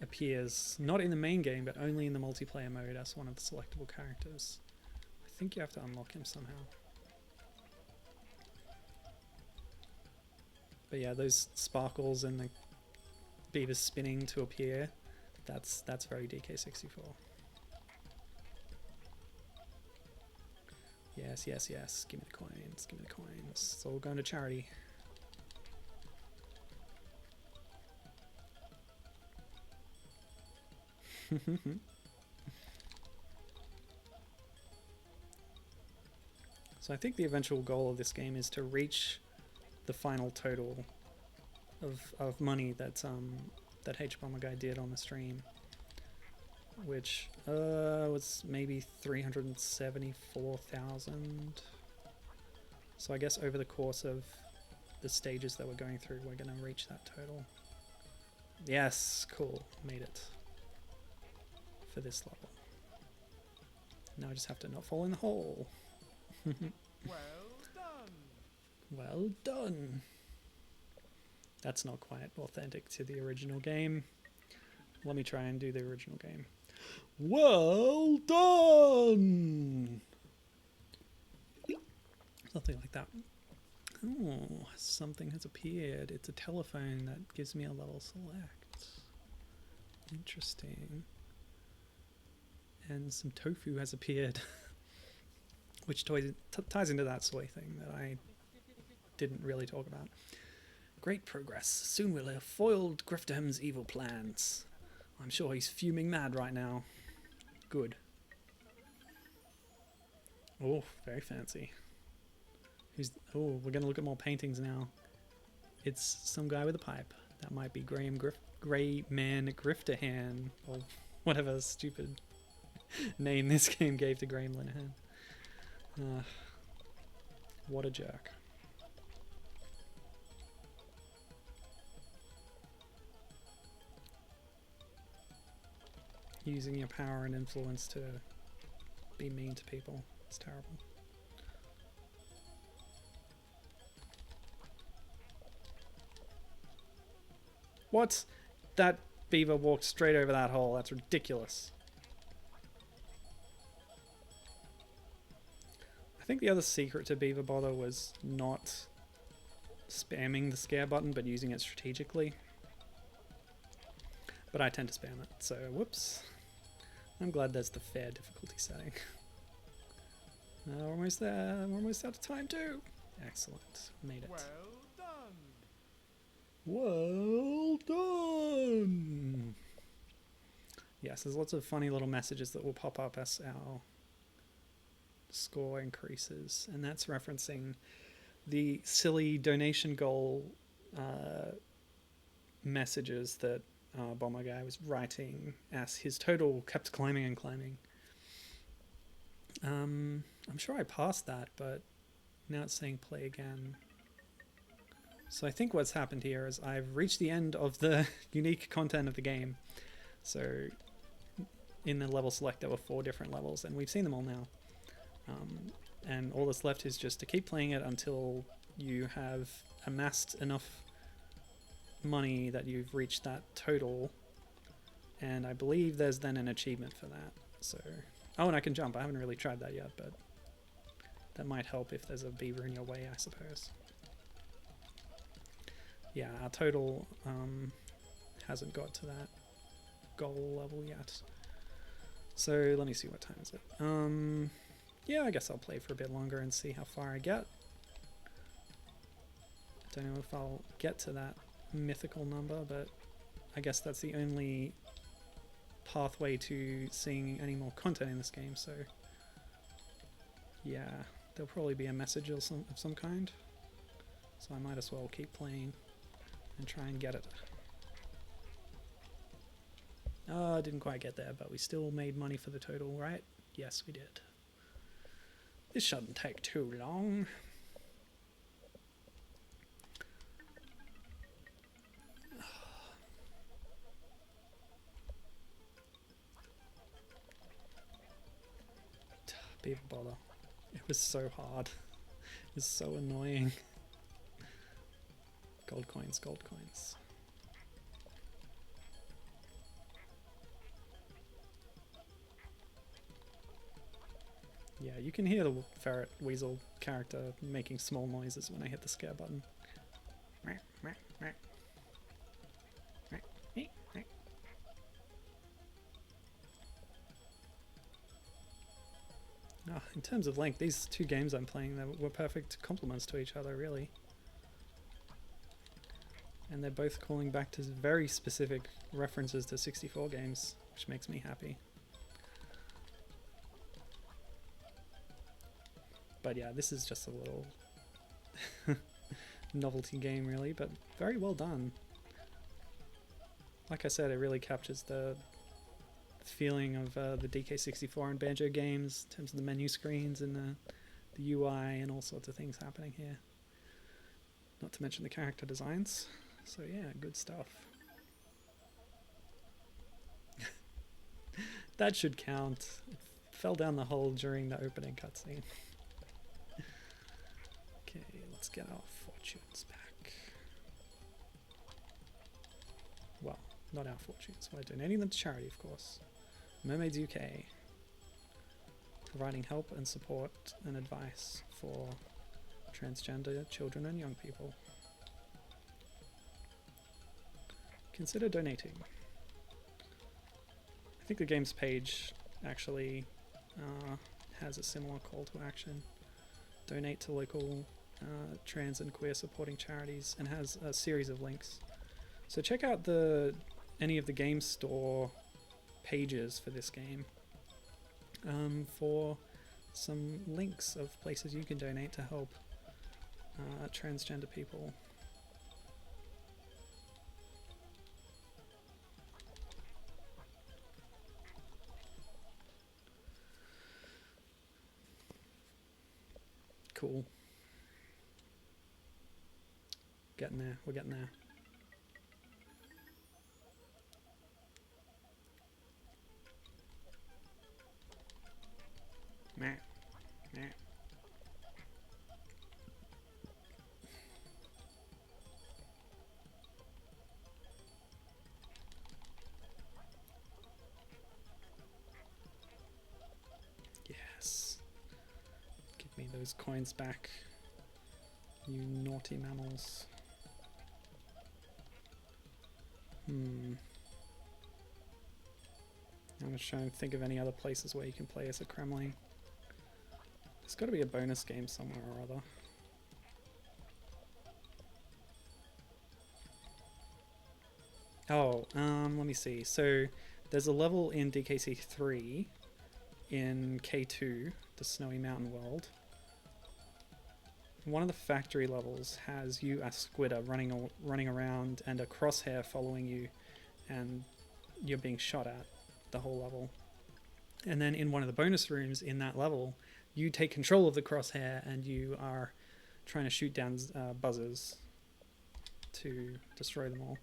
appears not in the main game but only in the multiplayer mode as one of the selectable characters. I think you have to unlock him somehow. But yeah, those sparkles and the beavers spinning to appear, that's very DK64. Yes, yes, yes. Give me the coins. Give me the coins. It's all going to charity. So I think the eventual goal of this game is to reach the final total of money that that Hbomberguy did on the stream, which was maybe 374,000. So I guess over the course of the stages that we're going through, we're going to reach that total. Yes, cool, made it for this level. Now I just have to not fall in the hole. Well done. Well done. That's not quite authentic to the original game. Let me try and do the original game. Well done! Something like that. Oh, something has appeared. It's a telephone that gives me a level select. Interesting. And some tofu has appeared. Which ties into that soy thing that I didn't really talk about. Great progress. Soon we'll have foiled Grifterham's evil plans. I'm sure he's fuming mad right now. Good. Oh, very fancy. Oh, we're going to look at more paintings now. It's some guy with a pipe. That might be Greyman Grifterhan, or whatever stupid name this game gave to Graham Linehan. What a jerk. Using your power and influence to be mean to people. It's terrible. What? That beaver walked straight over that hole. That's ridiculous. I think the other secret to Beaver Bother was not spamming the scare button, but using it strategically. But I tend to spam it, so whoops. I'm glad there's the fair difficulty setting. We're almost there. We're almost out of time too. Excellent. Made it. Well done. Well done! Yes, there's lots of funny little messages that will pop up as our score increases, and that's referencing the silly donation goal messages that Hbomberguy was writing as his total kept climbing and climbing. I'm sure I passed that, but now it's saying play again. So I think what's happened here is I've reached the end of the unique content of the game. So in the level select there were 4 different levels, and we've seen them all now. And all that's left is just to keep playing it until you have amassed enough money that you've reached that total. And I believe there's then an achievement for that. So, oh, and I can jump. I haven't really tried that yet, but that might help if there's a beaver in your way, I suppose. Yeah, our total hasn't got to that goal level yet. So let me see, what time is it? Yeah, I guess I'll play for a bit longer and see how far I get. I don't know if I'll get to that mythical number, but I guess that's the only pathway to seeing any more content in this game, so yeah, there'll probably be a message of some kind. So I might as well keep playing and try and get it. I didn't quite get there, but we still made money for the total, right? Yes, we did. This shouldn't take too long. Beaver Bother. It was so hard. It was so annoying. Gold coins, gold coins. Yeah, you can hear the ferret weasel character making small noises when I hit the scare button. Oh, in terms of length, these two games I'm playing were perfect complements to each other, really. And they're both calling back to very specific references to 64 games, which makes me happy. But yeah, this is just a little novelty game, really, but very well done. Like I said, it really captures the feeling of the DK64 and Banjo games in terms of the menu screens and the UI and all sorts of things happening here. Not to mention the character designs. So yeah, good stuff. That should count. It fell down the hole during the opening cutscene. Okay, let's get our fortunes back. Well, not our fortunes. We're donating them to charity, of course. Mermaids UK, providing help and support and advice for transgender children and young people. Consider donating. I think the games page actually has a similar call to action. Donate to local trans and queer supporting charities, and has a series of links. So check out any of the game store pages for this game for some links of places you can donate to help transgender people. Cool. Getting there. We're getting there. Meh. Meh. Yes. Give me those coins back, you naughty mammals. I'm going to try and think of any other places where you can play as a Kremling. There's got to be a bonus game somewhere or other. Oh, let me see. So there's a level in DKC3 in K2, the Snowy Mountain World. One of the factory levels has you as Squidder running around and a crosshair following you, and you're being shot at the whole level. And then in one of the bonus rooms in that level, you take control of the crosshair and you are trying to shoot down buzzers to destroy them all.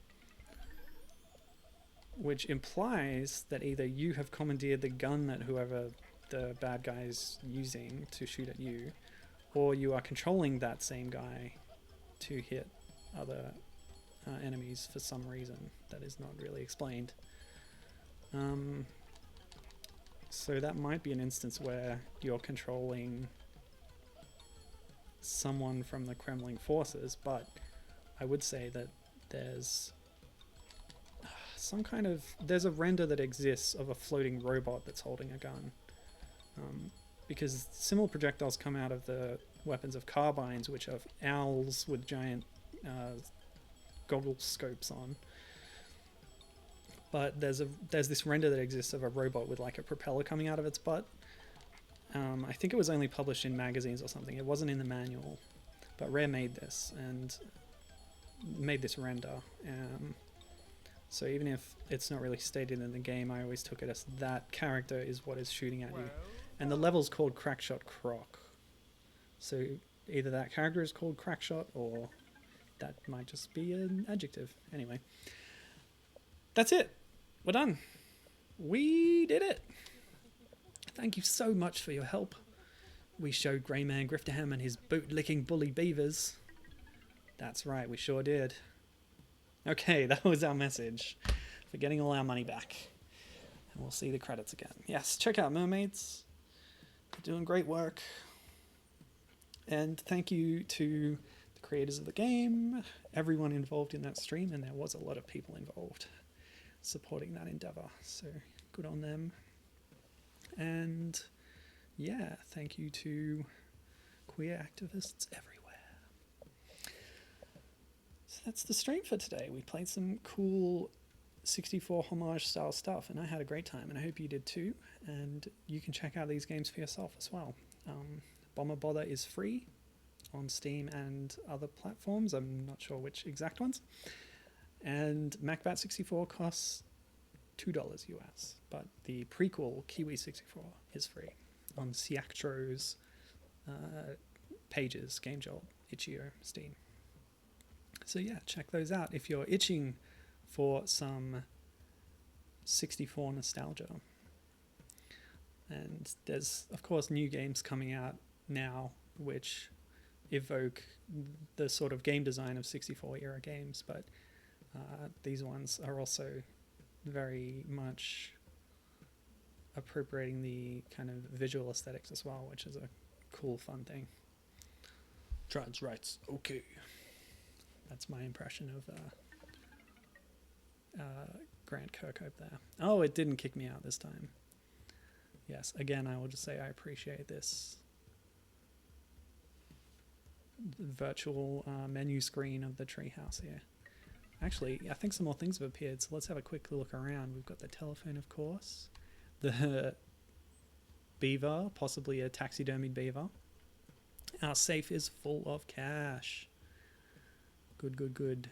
Which implies that either you have commandeered the gun that whoever the bad guy is using to shoot at you, or you are controlling that same guy to hit other enemies for some reason that is not really explained. So that might be an instance where you're controlling someone from the Kremling forces, but I would say that there's there's a render that exists of a floating robot that's holding a gun. Because similar projectiles come out of the weapons of carbines, which are owls with giant goggle scopes on. But there's this render that exists of a robot with like a propeller coming out of its butt. I think it was only published in magazines or something. It wasn't in the manual, but Rare made this and made this render. So even if it's not really stated in the game, I always took it as that character is what is shooting at you. And the level's called Crackshot Croc. So either that character is called Crackshot, or that might just be an adjective. Anyway, that's it. We're done. We did it. Thank you so much for your help. We showed Greyman Grifterham and his boot-licking bully beavers. That's right, we sure did. Okay, that was our message for getting all our money back. And we'll see the credits again. Yes, check out Mermaids. doing great work. And thank you to the creators of the game, everyone involved in that stream, and there was a lot of people involved supporting that endeavor, so good on them. And yeah, thank you to queer activists everywhere. So that's the stream for today. We played some cool 64 homage style stuff, and I had a great time, and I hope you did too. And you can check out these games for yourself as well. Beaver Bother is free on Steam and other platforms. I'm not sure which exact ones. And MacBat 64 costs $2 US, but the prequel Kiwi 64 is free on Siactro's pages, Game Jolt, Itch.io, Steam. So yeah, check those out if you're itching for some 64 nostalgia. And there's, of course, new games coming out now which evoke the sort of game design of 64 era games, but these ones are also very much appropriating the kind of visual aesthetics as well, which is a cool, fun thing. Trans rights, okay. That's my impression of Grant Kirkhope there. Oh, it didn't kick me out this time. Yes, again, I will just say I appreciate this virtual menu screen of the treehouse here. Actually, I think some more things have appeared, so let's have a quick look around. We've got the telephone, of course. The beaver, possibly a taxidermied beaver. Our safe is full of cash. Good, good, good.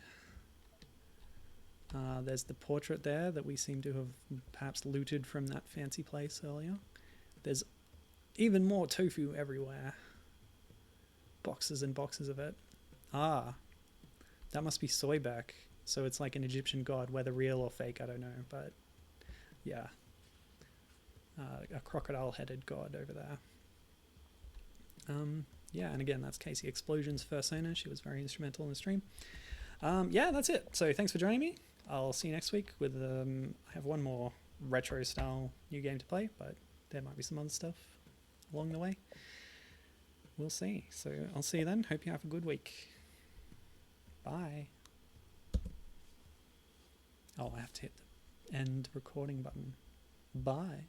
There's the portrait there that we seem to have perhaps looted from that fancy place earlier. There's even more tofu everywhere. Boxes and boxes of it. Ah, that must be soybeck. So it's like an Egyptian god, whether real or fake, I don't know. But yeah, a crocodile-headed god over there. Yeah, and again, that's Casey Explosion's first owner. She was very instrumental in the stream. Yeah, that's it. So thanks for joining me. I'll see you next week with, I have one more retro-style new game to play, but there might be some other stuff along the way. We'll see. So I'll see you then. Hope you have a good week. Bye. Oh, I have to hit the end recording button. Bye.